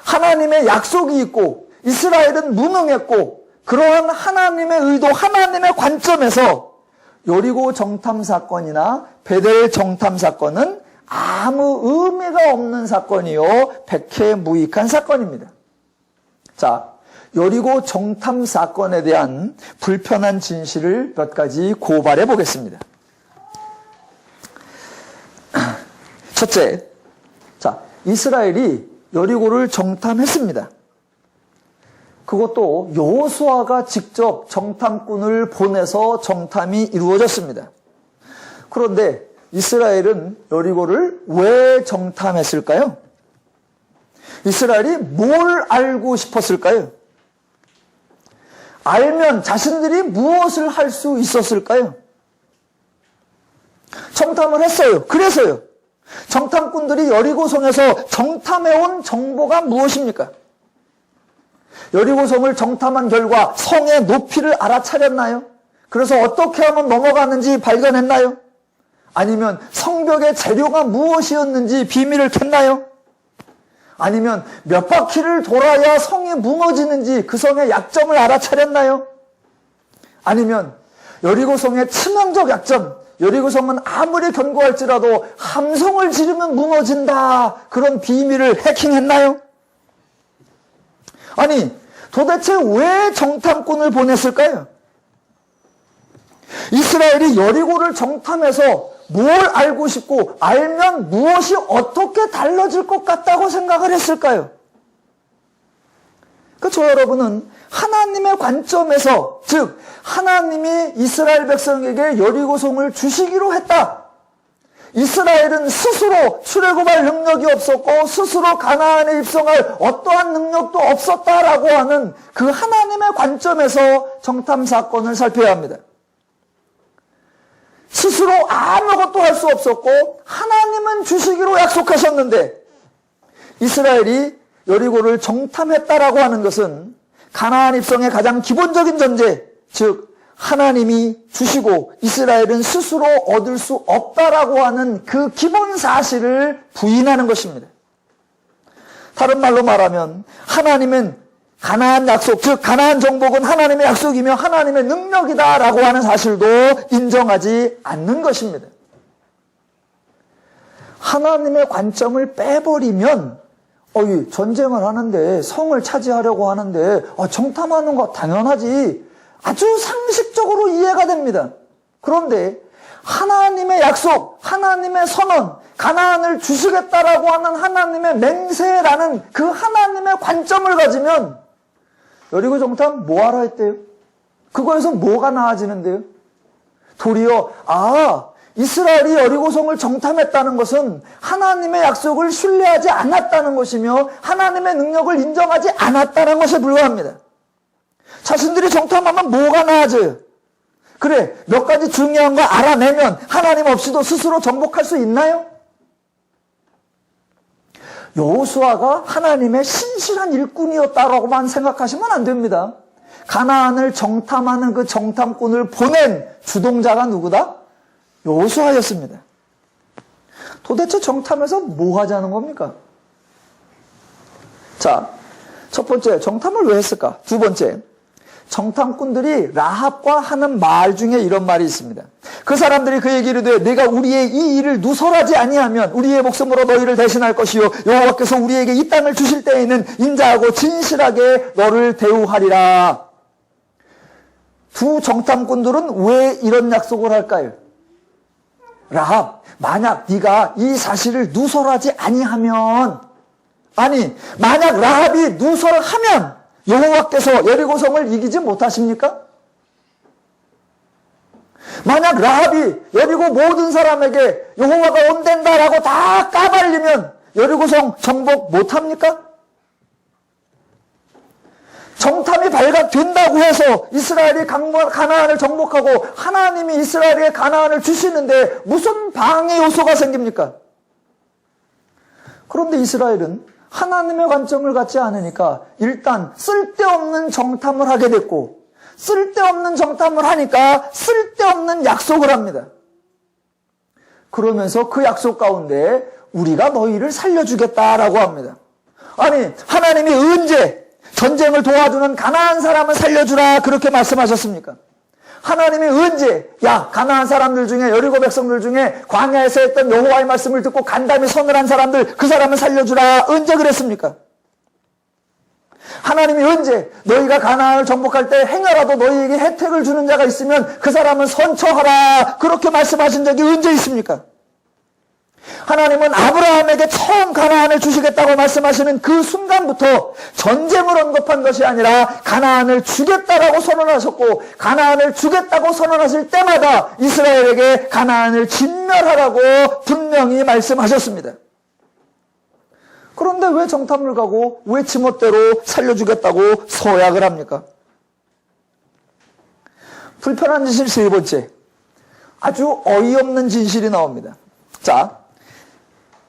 하나님의 약속이 있고 이스라엘은 무능했고 그러한 하나님의 의도, 하나님의 관점에서 여리고 정탐 사건이나 베델 정탐 사건은 아무 의미가 없는 사건이요 백해무익한 사건입니다. 자, 여리고 정탐 사건에 대한 불편한 진실을 몇 가지 고발해 보겠습니다. 첫째, 자, 이스라엘이 여리고를 정탐했습니다. 그것도 여호수아가 직접 정탐꾼을 보내서 정탐이 이루어졌습니다. 그런데 이스라엘은 여리고를 왜 정탐했을까요? 이스라엘이 뭘 알고 싶었을까요? 알면 자신들이 무엇을 할 수 있었을까요? 정탐을 했어요. 그래서요. 정탐꾼들이 여리고성에서 정탐해온 정보가 무엇입니까? 여리고성을 정탐한 결과 성의 높이를 알아차렸나요? 그래서 어떻게 하면 넘어가는지 발견했나요? 아니면 성벽의 재료가 무엇이었는지 비밀을 캤나요? 아니면 몇 바퀴를 돌아야 성이 무너지는지 그 성의 약점을 알아차렸나요? 아니면 여리고성의 치명적 약점, 여리고성은 아무리 견고할지라도 함성을 지르면 무너진다, 그런 비밀을 해킹했나요? 아니, 도대체 왜 정탐꾼을 보냈을까요? 이스라엘이 여리고를 정탐해서 뭘 알고 싶고 알면 무엇이 어떻게 달라질 것 같다고 생각을 했을까요? 저 여러분은 하나님의 관점에서, 즉 하나님이 이스라엘 백성에게 여리고성을 주시기로 했다. 이스라엘은 스스로 출애굽할 능력이 없었고 스스로 가나안에 입성할 어떠한 능력도 없었다라고 하는 그 하나님의 관점에서 정탐 사건을 살펴야 합니다. 스스로 아무것도 할 수 없었고 하나님은 주시기로 약속하셨는데 이스라엘이 여리고를 정탐했다라고 하는 것은 가나안 입성의 가장 기본적인 전제, 즉 하나님이 주시고 이스라엘은 스스로 얻을 수 없다라고 하는 그 기본 사실을 부인하는 것입니다. 다른 말로 말하면 하나님은 가나안 약속, 즉 가나안 정복은 하나님의 약속이며 하나님의 능력이다라고 하는 사실도 인정하지 않는 것입니다. 하나님의 관점을 빼버리면 전쟁을 하는데 성을 차지하려고 하는데 정탐하는 거 당연하지, 아주 상식적으로 이해가 됩니다. 그런데 하나님의 약속, 하나님의 선언, 가나안을 주시겠다라고 하는 하나님의 맹세라는 그 하나님의 관점을 가지면 여리고 정탐 뭐하러 했대요? 그거에서 뭐가 나아지는데요? 도리어 이스라엘이 여리고성을 정탐했다는 것은 하나님의 약속을 신뢰하지 않았다는 것이며 하나님의 능력을 인정하지 않았다는 것에 불과합니다. 자신들이 정탐하면 뭐가 나아져요? 그래, 몇 가지 중요한 거 알아내면 하나님 없이도 스스로 정복할 수 있나요? 여호수아가 하나님의 신실한 일꾼이었다라고만 생각하시면 안 됩니다. 가나안을 정탐하는 그 정탐꾼을 보낸 주동자가 누구다? 여호수아였습니다. 도대체 정탐에서 뭐 하자는 겁니까? 자, 첫 번째, 정탐을 왜 했을까? 두 번째, 정탐꾼들이 라합과 하는 말 중에 이런 말이 있습니다. 그 사람들이 그에게 이르되 내가 우리의 이 일을 누설하지 아니하면 우리의 목숨으로 너희를 대신할 것이요 여호와께서 우리에게 이 땅을 주실 때에는 인자하고 진실하게 너를 대우하리라. 두 정탐꾼들은 왜 이런 약속을 할까요? 라합, 만약 네가 이 사실을 누설하지 아니하면, 만약 라합이 누설하면 여호와께서 여리고성을 이기지 못하십니까? 만약 라합이 여리고 모든 사람에게 여호와가 온댄다라고 다 까발리면 여리고성 정복 못합니까? 정탐이 발각된다고 해서 이스라엘이 가나안을 정복하고 하나님이 이스라엘에게 가나안을 주시는데 무슨 방해 요소가 생깁니까? 그런데 이스라엘은 하나님의 관점을 갖지 않으니까 일단 쓸데없는 정탐을 하게 됐고, 쓸데없는 정탐을 하니까 쓸데없는 약속을 합니다. 그러면서 그 약속 가운데 우리가 너희를 살려주겠다라고 합니다. 아니, 하나님이 언제 전쟁을 도와주는 가나안 사람을 살려주라 그렇게 말씀하셨습니까? 하나님이 언제 가나안 사람들 중에, 여리고 백성들 중에 광야에서 했던 여호와의 말씀을 듣고 간담이 선을 한 사람들, 그 사람을 살려주라 언제 그랬습니까? 하나님이 언제 너희가 가나안을 정복할 때 행여라도 너희에게 혜택을 주는 자가 있으면 그 사람은 선처하라 그렇게 말씀하신 적이 언제 있습니까? 하나님은 아브라함에게 처음 가나안을 주시겠다고 말씀하시는 그 순간부터 전쟁을 언급한 것이 아니라 가나안을 주겠다라고 선언하셨고, 가나안을 주겠다고 선언하실 때마다 이스라엘에게 가나안을 진멸하라고 분명히 말씀하셨습니다. 그런데 왜 정탐을 가고 왜 지멋대로 살려주겠다고 서약을 합니까? 불편한 진실 세 번째, 아주 어이없는 진실이 나옵니다. 자,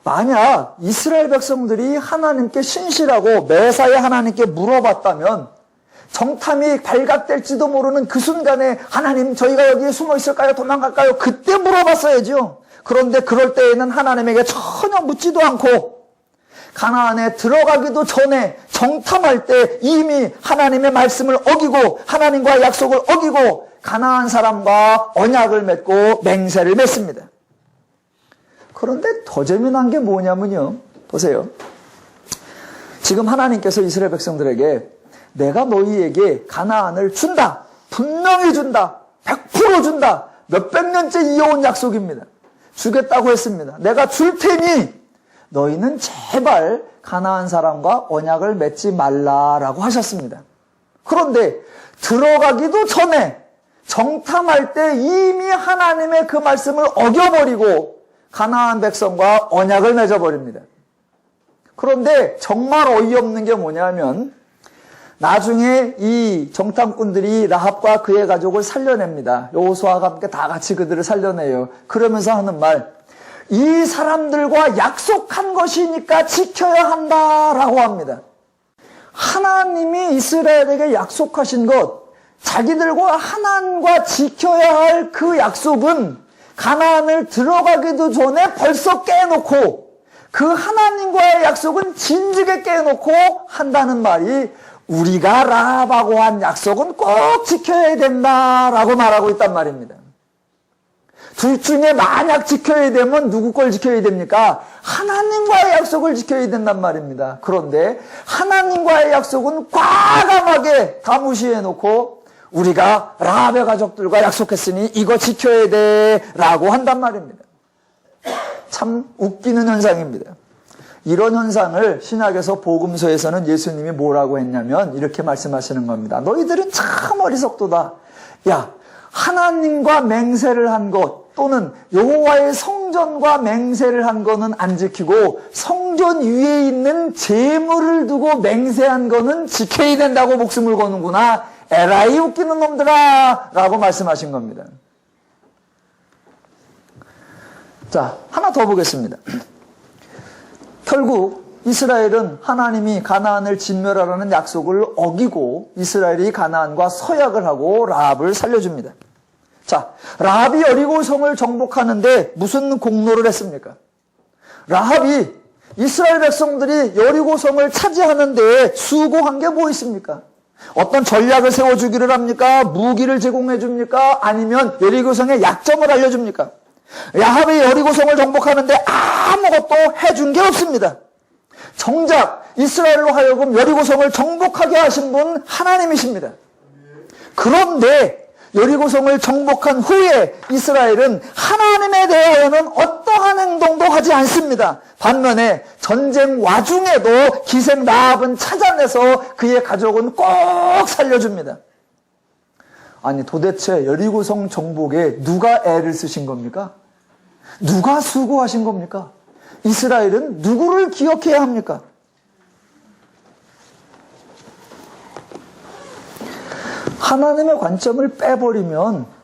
만약 이스라엘 백성들이 하나님께 신실하고 매사에 하나님께 물어봤다면 정탐이 발각될지도 모르는 그 순간에 하나님, 저희가 여기에 숨어 있을까요? 도망갈까요? 그때 물어봤어야죠. 그런데 그럴 때에는 하나님에게 전혀 묻지도 않고 가나안에 들어가기도 전에 정탐할 때 이미 하나님의 말씀을 어기고 하나님과의 약속을 어기고 가나안 사람과 언약을 맺고 맹세를 맺습니다. 그런데 더 재미난 게 뭐냐면요, 보세요. 지금 하나님께서 이스라엘 백성들에게 내가 너희에게 가나안을 준다, 분명히 준다, 100% 준다, 몇백 년째 이어온 약속입니다. 주겠다고 했습니다. 내가 줄 테니 너희는 제발 가나안 사람과 언약을 맺지 말라라고 하셨습니다. 그런데 들어가기도 전에 정탐할 때 이미 하나님의 그 말씀을 어겨버리고 가나안 백성과 언약을 맺어버립니다. 그런데 정말 어이없는 게 뭐냐면 나중에 이 정탐꾼들이 라합과 그의 가족을 살려냅니다. 여호수아와 함께 다 같이 그들을 살려내요. 그러면서 하는 말, 이 사람들과 약속한 것이니까 지켜야 한다라고 합니다. 하나님이 이스라엘에게 약속하신 것, 자기들과 하나님과 지켜야 할 그 약속은 가나안을 들어가기도 전에 벌써 깨놓고 그 하나님과의 약속은 진즉에 깨놓고 한다는 말이 우리가 라합하고 한 약속은 꼭 지켜야 된다라고 말하고 있단 말입니다. 둘 중에 만약 지켜야 되면 누구 걸 지켜야 됩니까? 하나님과의 약속을 지켜야 된단 말입니다. 그런데 하나님과의 약속은 과감하게 다 무시해놓고 우리가 라합의 가족들과 약속했으니 이거 지켜야 돼 라고 한단 말입니다. 참 웃기는 현상입니다. 이런 현상을 신약에서 복음서에서는 예수님이 뭐라고 했냐면 이렇게 말씀하시는 겁니다. 너희들은 참 어리석도다. 야, 하나님과 맹세를 한 것 또는 여호와의 성전과 맹세를 한 거는 안 지키고 성전 위에 있는 재물을 두고 맹세한 거는 지켜야 된다고 목숨을 거는구나. 에라이 웃기는 놈들아 라고 말씀하신 겁니다. 자, 하나 더 보겠습니다. 결국 이스라엘은 하나님이 가나안을 진멸하라는 약속을 어기고 이스라엘이 가나안과 서약을 하고 라합을 살려줍니다. 자, 라합이 여리고성을 정복하는데 무슨 공로를 했습니까? 라합이 이스라엘 백성들이 여리고성을 차지하는 데에 수고한 게 뭐 있습니까? 어떤 전략을 세워주기를 합니까? 무기를 제공해 줍니까? 아니면 여리고성의 약점을 알려줍니까? 라합이 여리고성을 정복하는데 아무것도 해준 게 없습니다. 정작 이스라엘로 하여금 여리고성을 정복하게 하신 분 하나님이십니다. 그런데 여리고성을 정복한 후에 이스라엘은 하나님에 대하여는 어떠한 행동도 하지 않습니다. 반면에 전쟁 와중에도 기생 라합은 찾아내서 그의 가족은 꼭 살려줍니다. 아니 도대체 여리고성 정복에 누가 애를 쓰신 겁니까? 누가 수고하신 겁니까? 이스라엘은 누구를 기억해야 합니까? 하나님의 관점을 빼버리면,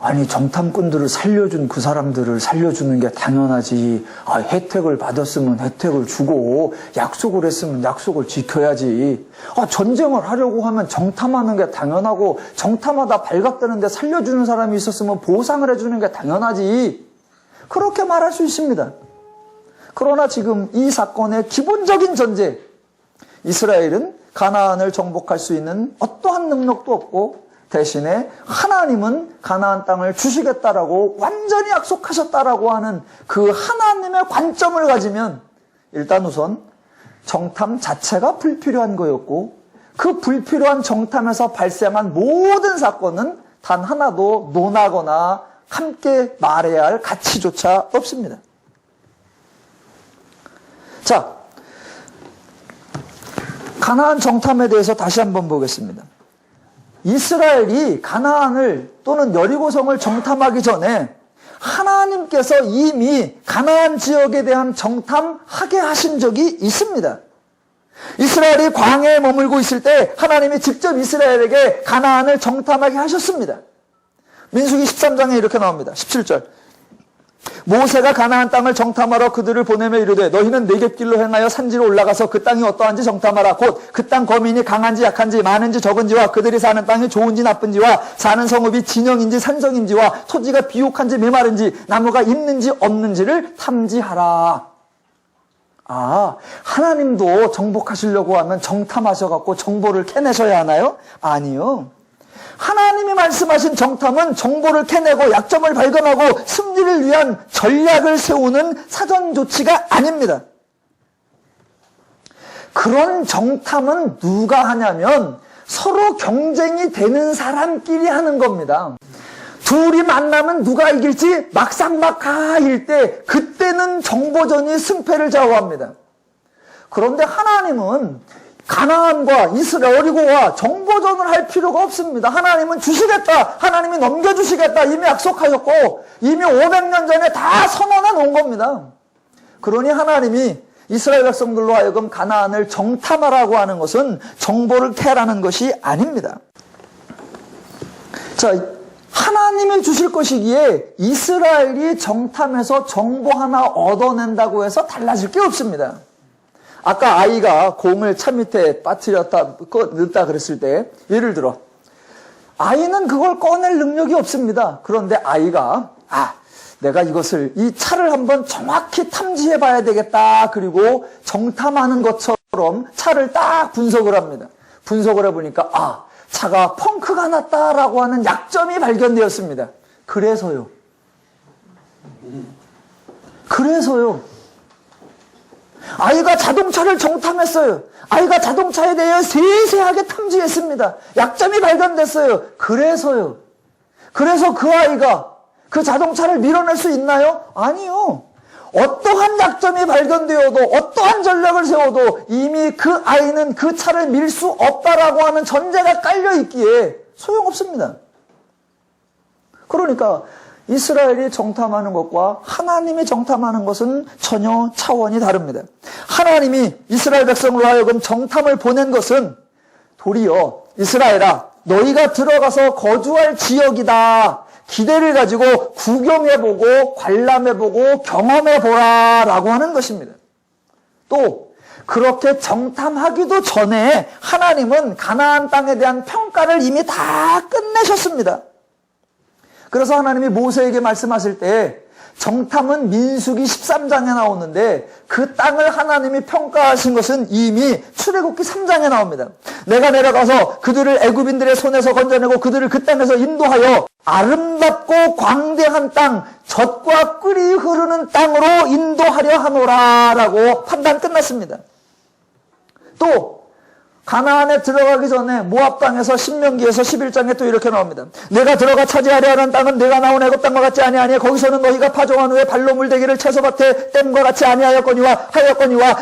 아니 정탐꾼들을 살려준 그 사람들을 살려주는 게 당연하지. 혜택을 받았으면 혜택을 주고 약속을 했으면 약속을 지켜야지. 전쟁을 하려고 하면 정탐하는 게 당연하고 정탐하다 발각되는데 살려주는 사람이 있었으면 보상을 해주는 게 당연하지. 그렇게 말할 수 있습니다. 그러나 지금 이 사건의 기본적인 전제, 이스라엘은 가나안을 정복할 수 있는 어떠한 능력도 없고 대신에 하나님은 가나안 땅을 주시겠다라고 완전히 약속하셨다라고 하는 그 하나님의 관점을 가지면 일단 우선 정탐 자체가 불필요한 거였고, 그 불필요한 정탐에서 발생한 모든 사건은 단 하나도 논하거나 함께 말해야 할 가치조차 없습니다. 자, 가나안 정탐에 대해서 다시 한번 보겠습니다. 이스라엘이 가나안을 또는 여리고성을 정탐하기 전에 하나님께서 이미 가나안 지역에 대한 정탐하게 하신 적이 있습니다. 이스라엘이 광야에 머물고 있을 때 하나님이 직접 이스라엘에게 가나안을 정탐하게 하셨습니다. 민수기 13장에 이렇게 나옵니다. 17절. 모세가 가나안 땅을 정탐하러 그들을 보내며 이르되 너희는 네겝길로 행하여 산지로 올라가서 그 땅이 어떠한지 정탐하라. 곧 그 땅 거민이 강한지 약한지 많은지 적은지와 그들이 사는 땅이 좋은지 나쁜지와 사는 성읍이 진영인지 산성인지와 토지가 비옥한지 메마른지 나무가 있는지 없는지를 탐지하라. 하나님도 정복하시려고 하면 정탐하셔갖고 정보를 캐내셔야 하나요? 아니요. 하나님이 말씀하신 정탐은 정보를 캐내고 약점을 발견하고 승리를 위한 전략을 세우는 사전 조치가 아닙니다. 그런 정탐은 누가 하냐면 서로 경쟁이 되는 사람끼리 하는 겁니다. 둘이 만나면 누가 이길지 막상막하일 때 그때는 정보전이 승패를 좌우합니다. 그런데 하나님은 가나안과 여리고와 정보전을 할 필요가 없습니다. 하나님은 주시겠다. 하나님이 넘겨주시겠다. 이미 약속하셨고 이미 500년 전에 다 선언해 놓은 겁니다. 그러니 하나님이 이스라엘 백성들로 하여금 가나안을 정탐하라고 하는 것은 정보를 캐라는 것이 아닙니다. 자, 하나님이 주실 것이기에 이스라엘이 정탐해서 정보 하나 얻어낸다고 해서 달라질 게 없습니다. 아까 아이가 공을 차 밑에 빠뜨렸다, 넣었다 그랬을 때, 예를 들어, 아이는 그걸 꺼낼 능력이 없습니다. 그런데 아이가, 내가 이 차를 한번 정확히 탐지해 봐야 되겠다. 그리고 정탐하는 것처럼 차를 딱 분석을 합니다. 분석을 해보니까, 차가 펑크가 났다라고 하는 약점이 발견되었습니다. 그래서요. 아이가 자동차를 정탐했어요. 아이가 자동차에 대해 세세하게 탐지했습니다. 약점이 발견됐어요. 그래서요. 그래서 그 아이가 그 자동차를 밀어낼 수 있나요? 아니요. 어떠한 약점이 발견되어도 어떠한 전략을 세워도 이미 그 아이는 그 차를 밀 수 없다라고 하는 전제가 깔려있기에 소용없습니다. 그러니까 이스라엘이 정탐하는 것과 하나님이 정탐하는 것은 전혀 차원이 다릅니다. 하나님이 이스라엘 백성으로 하여금 정탐을 보낸 것은 도리어 이스라엘아, 너희가 들어가서 거주할 지역이다. 기대를 가지고 구경해보고 관람해보고 경험해보라 라고 하는 것입니다. 또 그렇게 정탐하기도 전에 하나님은 가나안 땅에 대한 평가를 이미 다 끝내셨습니다. 그래서 하나님이 모세에게 말씀하실 때 정탐은 민수기 13장에 나오는데 그 땅을 하나님이 평가하신 것은 이미 출애굽기 3장에 나옵니다. 내가 내려가서 그들을 애굽인들의 손에서 건져내고 그들을 그 땅에서 인도하여 아름답고 광대한 땅, 젖과 꿀이 흐르는 땅으로 인도하려 하노라 라고 판단 끝났습니다. 또 가나안에 들어가기 전에 모압 땅에서 신명기에서 11장에 또 이렇게 나옵니다. 내가 들어가 차지하려 하는 땅은 내가 나온 애굽 땅과 같지 아니하니 거기서는 너희가 파종한 후에 발로 물대기를 채소밭에 댐과 같이 아니하였거니와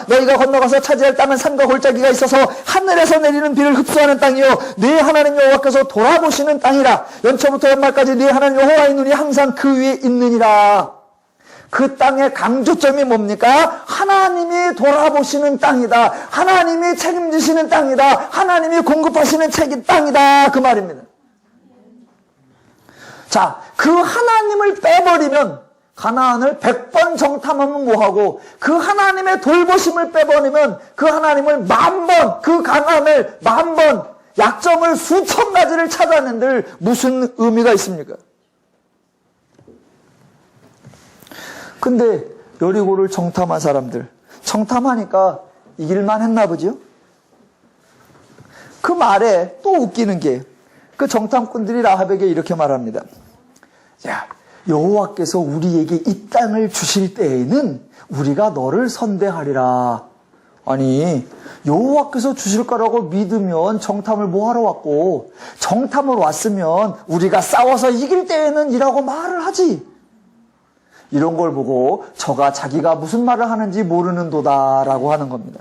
너희가 건너가서 차지할 땅은 산과 골짜기가 있어서 하늘에서 내리는 비를 흡수하는 땅이요 네 하나님 여호와께서 돌아보시는 땅이라. 연초부터 연말까지 네 하나님 여호와의 눈이 항상 그 위에 있느니라. 그 땅의 강조점이 뭡니까? 하나님이 돌아보시는 땅이다. 하나님이 책임지시는 땅이다. 하나님이 공급하시는 땅이다. 그 말입니다. 자, 그 하나님을 빼버리면 가나안을 100번 정탐하면 뭐하고, 그 하나님의 돌보심을 빼버리면 그 하나님을 10,000번, 그 가나안을 10,000번, 약점을 수천 가지를 찾아낸들 무슨 의미가 있습니까? 근데 여리고를 정탐한 사람들, 정탐하니까 이길만 했나 보죠? 그 말에 또 웃기는 게, 그 정탐꾼들이 라합에게 이렇게 말합니다. 야, 여호와께서 우리에게 이 땅을 주실 때에는 우리가 너를 선대하리라. 아니, 여호와께서 주실 거라고 믿으면 정탐을 뭐하러 왔고, 정탐을 왔으면 우리가 싸워서 이길 때에는 이라고 말을 하지. 이런 걸 보고 저가 자기가 무슨 말을 하는지 모르는도다라고 하는 겁니다.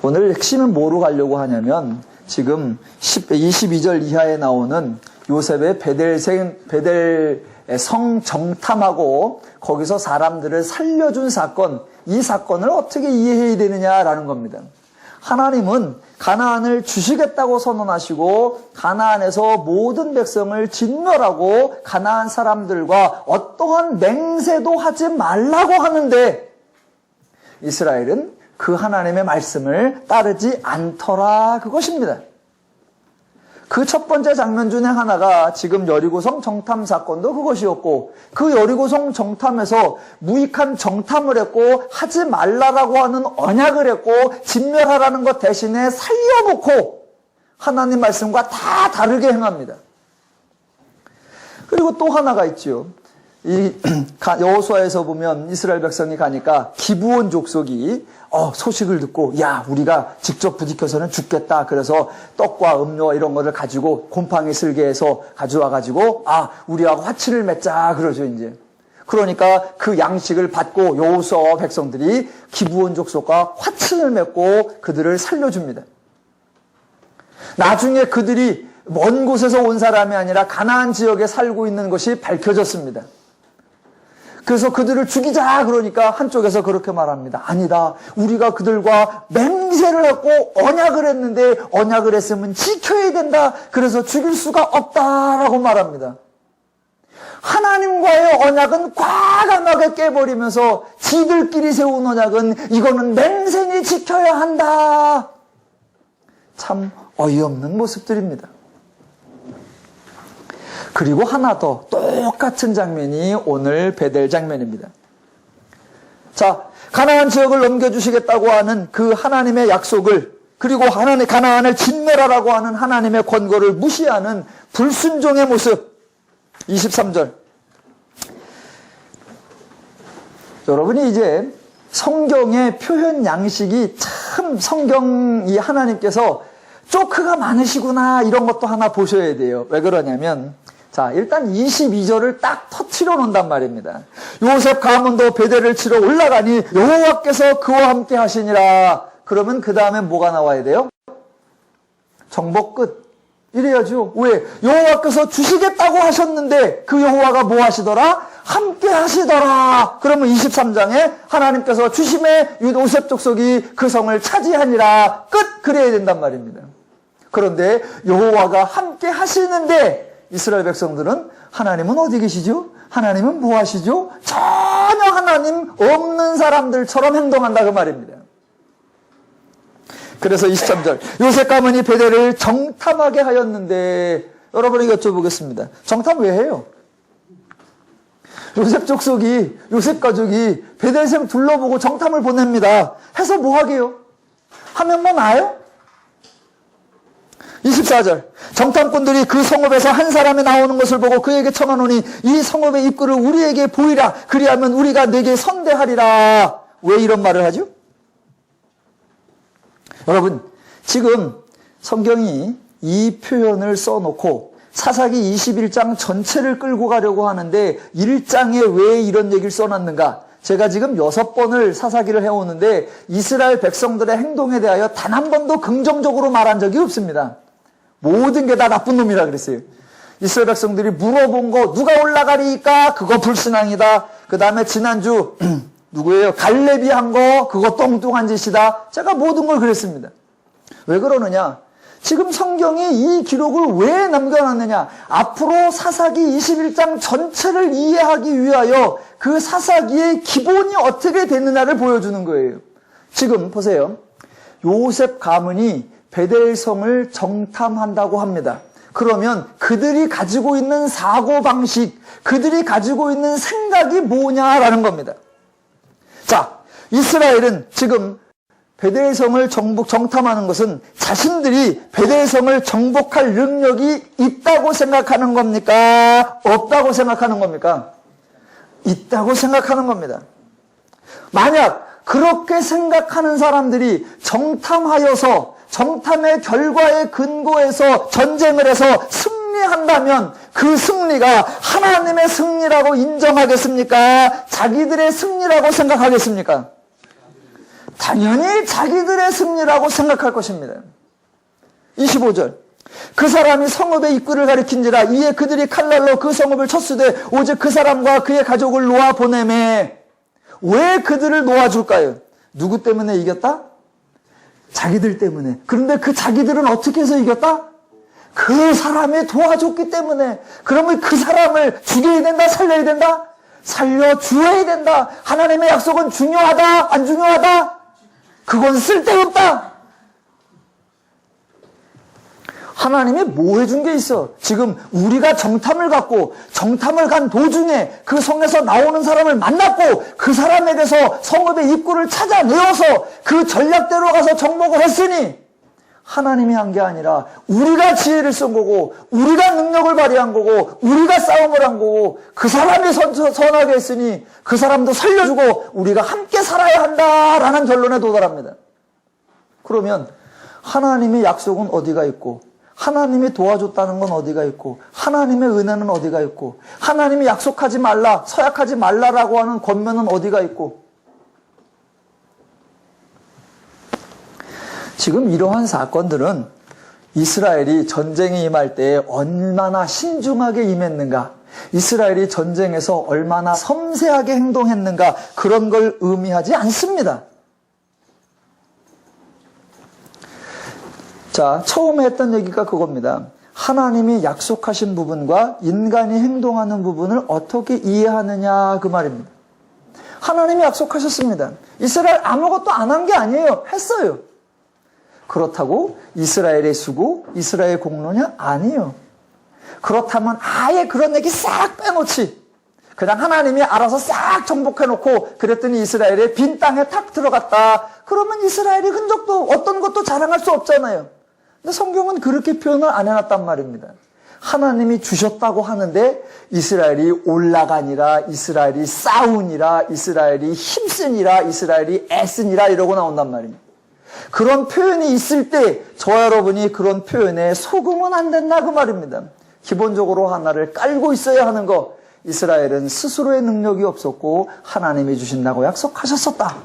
오늘 핵심은 뭐로 가려고 하냐면, 지금 22절 이하에 나오는 요셉의 베델 성 정탐하고 거기서 사람들을 살려준 사건, 이 사건을 어떻게 이해해야 되느냐라는 겁니다. 하나님은 가나안을 주시겠다고 선언하시고 가나안에서 모든 백성을 진멸하고 가나안 사람들과 어떠한 맹세도 하지 말라고 하는데 이스라엘은 그 하나님의 말씀을 따르지 않더라, 그것입니다. 그 첫 번째 장면 중에 하나가 지금 여리고성 정탐 사건도 그것이었고, 그 여리고성 정탐에서 무익한 정탐을 했고 하지 말라라고 하는 언약을 했고 진멸하라는 것 대신에 살려놓고 하나님 말씀과 다 다르게 행합니다. 그리고 또 하나가 있죠. 이 여호수아에서 보면 이스라엘 백성이 가니까 기브온 족속이 소식을 듣고, 야, 우리가 직접 부딪혀서는 죽겠다. 그래서 떡과 음료 이런 거를 가지고 곰팡이 쓸게 해서 가져와 가지고, 우리하고 화친을 맺자 그러죠, 이제. 그러니까 그 양식을 받고 여호수아와 백성들이 기브온 족속과 화친을 맺고 그들을 살려줍니다. 나중에 그들이 먼 곳에서 온 사람이 아니라 가나안 지역에 살고 있는 것이 밝혀졌습니다. 그래서 그들을 죽이자 그러니까 한쪽에서 그렇게 말합니다. 아니다. 우리가 그들과 맹세를 했고 언약을 했는데 언약을 했으면 지켜야 된다. 그래서 죽일 수가 없다라고 말합니다. 하나님과의 언약은 과감하게 깨버리면서 지들끼리 세운 언약은 이거는 맹세히 지켜야 한다. 참 어이없는 모습들입니다. 그리고 하나 더 똑같은 장면이 오늘 베델 장면입니다. 자, 가나안 지역을 넘겨주시겠다고 하는 그 하나님의 약속을, 그리고 가나안을 진멸하라고 하는 하나님의 권고를 무시하는 불순종의 모습. 23절. 여러분이 이제 성경의 표현 양식이 참 성경이 하나님께서 조크가 많으시구나, 이런 것도 하나 보셔야 돼요. 왜 그러냐면, 자, 일단 22절을 딱 터트려 놓는단 말입니다. 요셉 가문도 베델을 치러 올라가니 여호와께서 그와 함께 하시니라. 그러면 그 다음에 뭐가 나와야 돼요? 정복 끝. 이래야죠. 왜? 여호와께서 주시겠다고 하셨는데 그 여호와가 뭐 하시더라? 함께 하시더라. 그러면 23장에 하나님께서 주심에 요셉 족속이 그 성을 차지하니라. 끝. 그래야 된단 말입니다. 그런데 여호와가 함께 하시는데 이스라엘 백성들은 하나님은 어디 계시죠? 하나님은 뭐 하시죠? 전혀 하나님 없는 사람들처럼 행동한다, 그 말입니다. 그래서 23절, 요셉 가문이 베델을 정탐하게 하였는데, 여러분에게 여쭤보겠습니다. 정탐 왜 해요? 요셉 족속이, 요셉 가족이 베델샘 둘러보고 정탐을 보냅니다. 해서 뭐 하게요? 하면 뭐 나아요? 24절, 정탐꾼들이 그 성읍에서 한 사람이 나오는 것을 보고 그에게 청하노니 이 성읍의 입구를 우리에게 보이라. 그리하면 우리가 네게 선대하리라. 왜 이런 말을 하죠? 여러분, 지금 성경이 이 표현을 써놓고 사사기 21장 전체를 끌고 가려고 하는데 1장에 왜 이런 얘기를 써놨는가? 제가 지금 6번을 사사기를 해오는데 이스라엘 백성들의 행동에 대하여 단 한 번도 긍정적으로 말한 적이 없습니다. 모든 게 다 나쁜 놈이라 그랬어요. 이스라엘 백성들이 물어본 거 누가 올라가리까? 그거 불신앙이다. 그 다음에 지난주 누구예요? 갈렙이 한 거 그거 똥뚱한 짓이다. 제가 모든 걸 그랬습니다. 왜 그러느냐? 지금 성경이 이 기록을 왜 남겨놨느냐? 앞으로 사사기 21장 전체를 이해하기 위하여 그 사사기의 기본이 어떻게 됐느냐를 보여주는 거예요. 지금 보세요. 요셉 가문이 베델성을 정탐한다고 합니다. 그러면 그들이 가지고 있는 사고방식, 그들이 가지고 있는 생각이 뭐냐라는 겁니다. 자, 이스라엘은 지금 베델성을 정탐하는 것은 자신들이 베델성을 정복할 능력이 있다고 생각하는 겁니까? 없다고 생각하는 겁니까? 있다고 생각하는 겁니다. 만약 그렇게 생각하는 사람들이 정탐하여서 정탐의 결과에 근거해서 전쟁을 해서 승리한다면 그 승리가 하나님의 승리라고 인정하겠습니까? 자기들의 승리라고 생각하겠습니까? 당연히 자기들의 승리라고 생각할 것입니다. 25절. 그 사람이 성읍의 입구를 가리킨지라 이에 그들이 칼날로 그 성읍을 쳤으되 오직 그 사람과 그의 가족을 놓아 보내매. 왜 그들을 놓아줄까요? 누구 때문에 이겼다? 자기들 때문에. 그런데 그 자기들은 어떻게 해서 이겼다? 그 사람이 도와줬기 때문에. 그러면 그 사람을 죽여야 된다? 살려야 된다? 살려주어야 된다. 하나님의 약속은 중요하다? 안 중요하다? 그건 쓸데없다. 하나님이 뭐 해준 게 있어? 지금 우리가 정탐을 갔고 정탐을 간 도중에 그 성에서 나오는 사람을 만났고 그 사람에게서 성읍의 입구를 찾아내어서 그 전략대로 가서 정복을 했으니 하나님이 한 게 아니라 우리가 지혜를 쓴 거고 우리가 능력을 발휘한 거고 우리가 싸움을 한 거고 그 사람이 선하게 했으니 그 사람도 살려주고 우리가 함께 살아야 한다라는 결론에 도달합니다. 그러면 하나님의 약속은 어디가 있고 하나님이 도와줬다는 건 어디가 있고 하나님의 은혜는 어디가 있고 하나님이 약속하지 말라 서약하지 말라라고 하는 권면은 어디가 있고 지금 이러한 사건들은 이스라엘이 전쟁에 임할 때 얼마나 신중하게 임했는가, 이스라엘이 전쟁에서 얼마나 섬세하게 행동했는가 그런 걸 의미하지 않습니다. 자, 처음에 했던 얘기가 그겁니다. 하나님이 약속하신 부분과 인간이 행동하는 부분을 어떻게 이해하느냐 그 말입니다. 하나님이 약속하셨습니다. 이스라엘 아무것도 안 한 게 아니에요. 했어요. 그렇다고 이스라엘의 수고, 이스라엘의 공로냐? 아니에요. 그렇다면 아예 그런 얘기 싹 빼놓지. 그냥 하나님이 알아서 싹 정복해놓고 그랬더니 이스라엘의 빈 땅에 탁 들어갔다. 그러면 이스라엘이 흔적도 어떤 것도 자랑할 수 없잖아요. 근데 성경은 그렇게 표현을 안 해놨단 말입니다. 하나님이 주셨다고 하는데 이스라엘이 올라가니라, 이스라엘이 싸우니라, 이스라엘이 힘쓰니라, 이스라엘이 애쓰니라 이러고 나온단 말입니다. 그런 표현이 있을 때 저와 여러분이 그런 표현에 속으면 안 된다 그 말입니다. 기본적으로 하나를 깔고 있어야 하는 거, 이스라엘은 스스로의 능력이 없었고 하나님이 주신다고 약속하셨었다.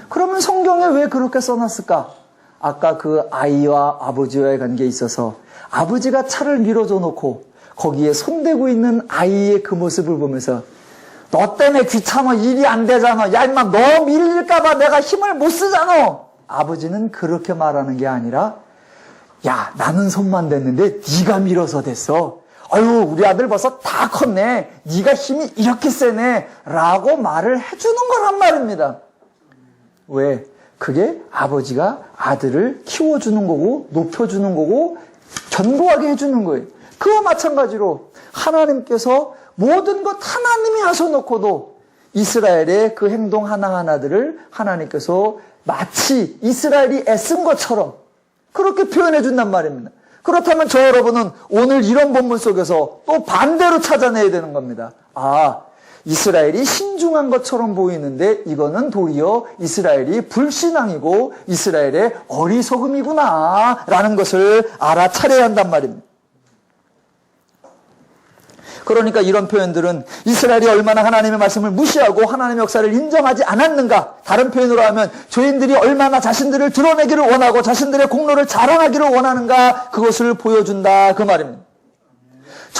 그러면 성경에 왜 그렇게 써놨을까? 아까 그 아이와 아버지와의 관계에 있어서 아버지가 차를 밀어줘 놓고 거기에 손대고 있는 아이의 그 모습을 보면서 너 때문에 귀찮아, 일이 안 되잖아, 야 임마 너 밀릴까봐 내가 힘을 못 쓰잖아. 아버지는 그렇게 말하는 게 아니라 야 나는 손만 댔는데 네가 밀어서 됐어. 아유 우리 아들 벌써 다 컸네. 네가 힘이 이렇게 세네 라고 말을 해주는 거란 말입니다. 왜? 그게 아버지가 아들을 키워주는 거고 높여주는 거고 견고하게 해주는 거예요. 그와 마찬가지로 하나님께서 모든 것 하나님이 하셔놓고도 이스라엘의 그 행동 하나하나들을 하나님께서 마치 이스라엘이 애쓴 것처럼 그렇게 표현해 준단 말입니다. 그렇다면 저 여러분은 오늘 이런 본문 속에서 또 반대로 찾아내야 되는 겁니다. 아, 이스라엘이 신중한 것처럼 보이는데 이거는 도리어 이스라엘이 불신앙이고 이스라엘의 어리석음이구나 라는 것을 알아차려야 한단 말입니다. 그러니까 이런 표현들은 이스라엘이 얼마나 하나님의 말씀을 무시하고 하나님의 역사를 인정하지 않았는가, 다른 표현으로 하면 죄인들이 얼마나 자신들을 드러내기를 원하고 자신들의 공로를 자랑하기를 원하는가, 그것을 보여준다 그 말입니다.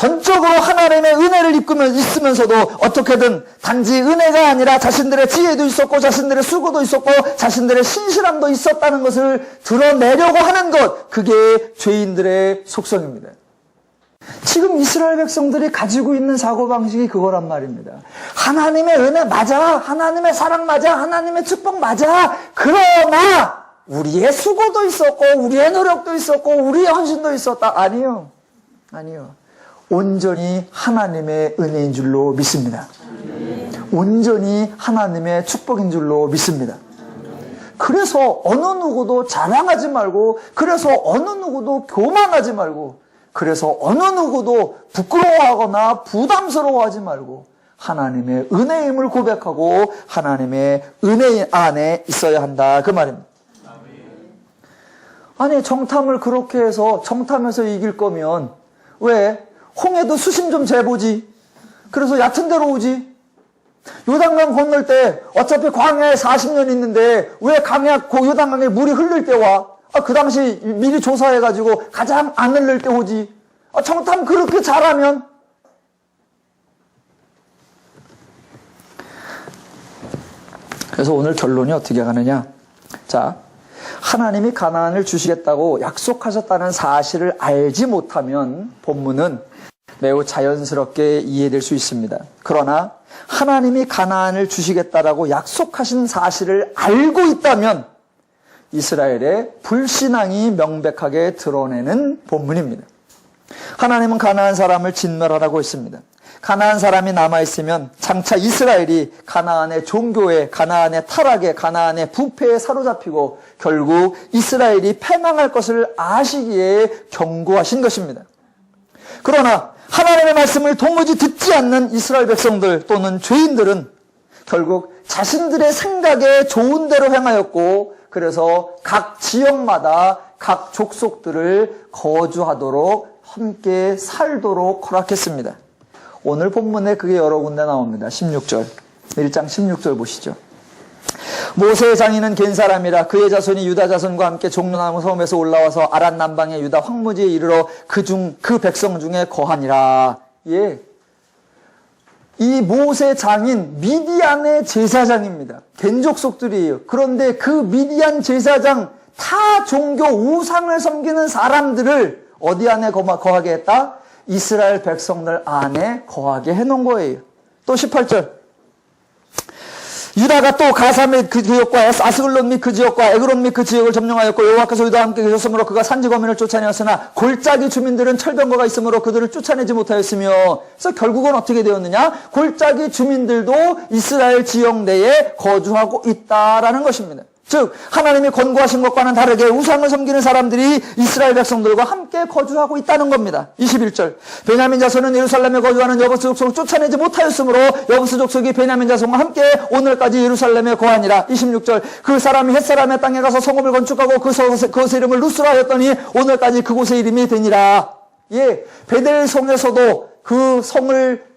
전적으로 하나님의 은혜를 있으면서도 어떻게든 단지 은혜가 아니라 자신들의 지혜도 있었고 자신들의 수고도 있었고 자신들의 신실함도 있었다는 것을 드러내려고 하는 것, 그게 죄인들의 속성입니다. 지금 이스라엘 백성들이 가지고 있는 사고방식이 그거란 말입니다. 하나님의 은혜 맞아, 하나님의 사랑 맞아, 하나님의 축복 맞아. 그러나 우리의 수고도 있었고 우리의 노력도 있었고 우리의 헌신도 있었다. 아니요. 온전히 하나님의 은혜인 줄로 믿습니다. 온전히 하나님의 축복인 줄로 믿습니다. 그래서 어느 누구도 자랑하지 말고, 그래서 어느 누구도 교만하지 말고, 그래서 어느 누구도 부끄러워하거나 부담스러워하지 말고 하나님의 은혜임을 고백하고 하나님의 은혜 안에 있어야 한다, 그 말입니다. 아니, 정탐을 그렇게 해서 정탐에서 이길 거면 왜 홍해도 수심 좀 재보지, 그래서 얕은 데로 오지. 요단강 건널 때 어차피 광야에 40년 있는데 왜 요단강에 물이 흐를 때 와? 그 당시 미리 조사해가지고 가장 안 흐를 때 오지. 정탐 그렇게 잘하면. 그래서 오늘 결론이 어떻게 가느냐. 자, 하나님이 가나안을 주시겠다고 약속하셨다는 사실을 알지 못하면 본문은 매우 자연스럽게 이해될 수 있습니다. 그러나 하나님이 가나안을 주시겠다라고 약속하신 사실을 알고 있다면 이스라엘의 불신앙이 명백하게 드러내는 본문입니다. 하나님은 가나안 사람을 진멸하라고 했습니다. 가나안 사람이 남아있으면 장차 이스라엘이 가나안의 종교에, 가나안의 타락에, 가나안의 부패에 사로잡히고 결국 이스라엘이 패망할 것을 아시기에 경고하신 것입니다. 그러나 하나님의 말씀을 도무지 듣지 않는 이스라엘 백성들 또는 죄인들은 결국 자신들의 생각에 좋은 대로 행하였고, 그래서 각 지역마다 각 족속들을 거주하도록 함께 살도록 허락했습니다. 오늘 본문에 그게 여러 군데 나옵니다. 16절, 1장 16절 보시죠. 모세의 장인은 겐 사람이라 그의 자손이 유다 자손과 함께 종려나무 섬에서 올라와서 아란 남방의 유다 황무지에 이르러 그 백성 중에 거하니라. 예. 이 모세 장인 미디안의 제사장입니다. 겐 족속들이에요. 그런데 그 미디안 제사장 타 종교 우상을 섬기는 사람들을 어디 안에 거하게 했다? 이스라엘 백성들 안에 거하게 해놓은 거예요. 또 18절. 유다가 또 가사 및 그 지역과 아스글론 및 그 지역과 에그론 및 그 지역을 점령하였고 여호와께서 유다와 함께 계셨으므로 그가 산지 거민을 쫓아내었으나 골짜기 주민들은 철병거가 있으므로 그들을 쫓아내지 못하였으며, 그래서 결국은 어떻게 되었느냐? 골짜기 주민들도 이스라엘 지역 내에 거주하고 있다라는 것입니다. 즉 하나님이 권고하신 것과는 다르게 우상을 섬기는 사람들이 이스라엘 백성들과 함께 거주하고 있다는 겁니다. 21절. 베냐민 자손은 예루살렘에 거주하는 여부스 족속을 쫓아내지 못하였으므로 여부스 족속이 베냐민 자손과 함께 오늘까지 예루살렘에 거하니라. 26절. 그 사람이 햇사람의 땅에 가서 성읍을 건축하고 그곳의 이름을 루스라 하였더니 오늘까지 그곳의 이름이 되니라. 예, 베델성에서도 그 성을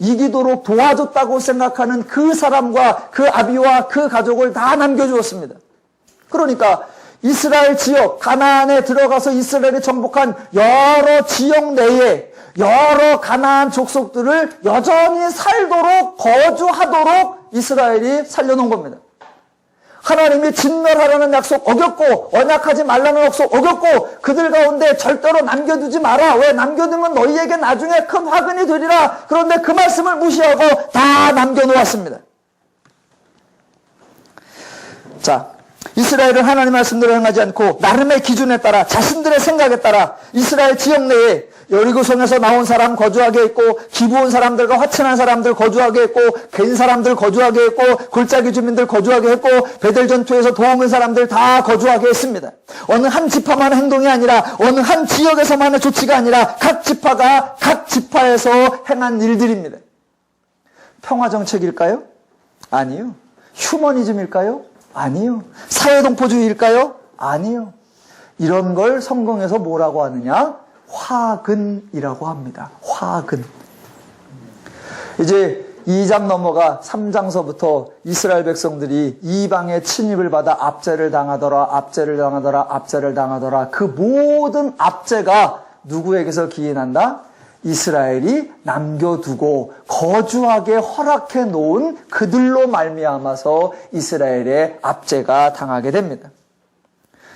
이기도록 도와줬다고 생각하는 그 사람과 그 아비와 그 가족을 다 남겨주었습니다. 그러니까 이스라엘 지역, 가나안에 들어가서 이스라엘이 정복한 여러 지역 내에 여러 가나안 족속들을 여전히 살도록 거주하도록 이스라엘이 살려놓은 겁니다. 하나님이 진멸하라는 약속 어겼고 언약하지 말라는 약속 어겼고 그들 가운데 절대로 남겨두지 마라. 왜? 남겨두면 너희에게 나중에 큰 화근이 되리라. 그런데 그 말씀을 무시하고 다 남겨놓았습니다. 자, 이스라엘은 하나님 말씀대로 행하지 않고 나름의 기준에 따라 자신들의 생각에 따라 이스라엘 지역 내에 여리고성에서 나온 사람 거주하게 했고 기브온 사람들과 화친한 사람들 거주하게 했고 겐 사람들 거주하게 했고 골짜기 주민들 거주하게 했고 베델 전투에서 도움을 사람들 다 거주하게 했습니다. 어느 한 지파만의 행동이 아니라 어느 한 지역에서만의 조치가 아니라 각 지파가 각 지파에서 행한 일들입니다. 평화정책일까요? 아니요. 휴머니즘일까요? 아니요. 사회동포주의일까요? 아니요. 이런 걸 성경에서 뭐라고 하느냐? 화근이라고 합니다. 화근. 이제 2장 넘어가 3장서부터 이스라엘 백성들이 이방의 침입을 받아 압제를 당하더라, 압제를 당하더라, 압제를 당하더라. 그 모든 압제가 누구에게서 기인한다? 이스라엘이 남겨두고 거주하게 허락해 놓은 그들로 말미암아서 이스라엘의 압제가 당하게 됩니다.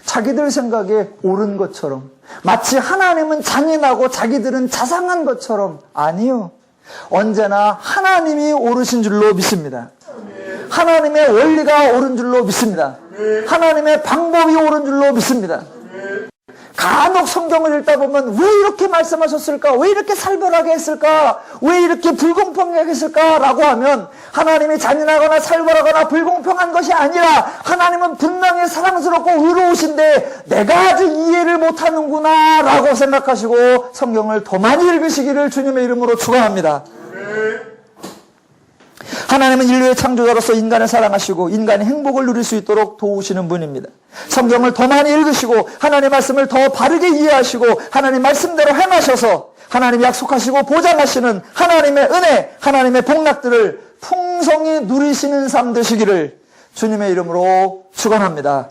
자기들 생각에 옳은 것처럼, 마치 하나님은 잔인하고 자기들은 자상한 것처럼, 아니요. 언제나 하나님이 옳으신 줄로 믿습니다. 하나님의 원리가 옳은 줄로 믿습니다. 하나님의 방법이 옳은 줄로 믿습니다. 간혹 성경을 읽다 보면 왜 이렇게 말씀하셨을까? 왜 이렇게 살벌하게 했을까? 왜 이렇게 불공평하게 했을까? 라고 하면 하나님이 잔인하거나 살벌하거나 불공평한 것이 아니라 하나님은 분명히 사랑스럽고 의로우신데 내가 아직 이해를 못하는구나 라고 생각하시고 성경을 더 많이 읽으시기를 주님의 이름으로 축원합니다. 하나님은 인류의 창조자로서 인간을 사랑하시고 인간이 행복을 누릴 수 있도록 도우시는 분입니다. 성경을 더 많이 읽으시고 하나님의 말씀을 더 바르게 이해하시고 하나님 말씀대로 행하셔서 하나님이 약속하시고 보장하시는 하나님의 은혜, 하나님의 복락들을 풍성히 누리시는 삶 되시기를 주님의 이름으로 축원합니다.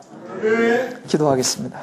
기도하겠습니다.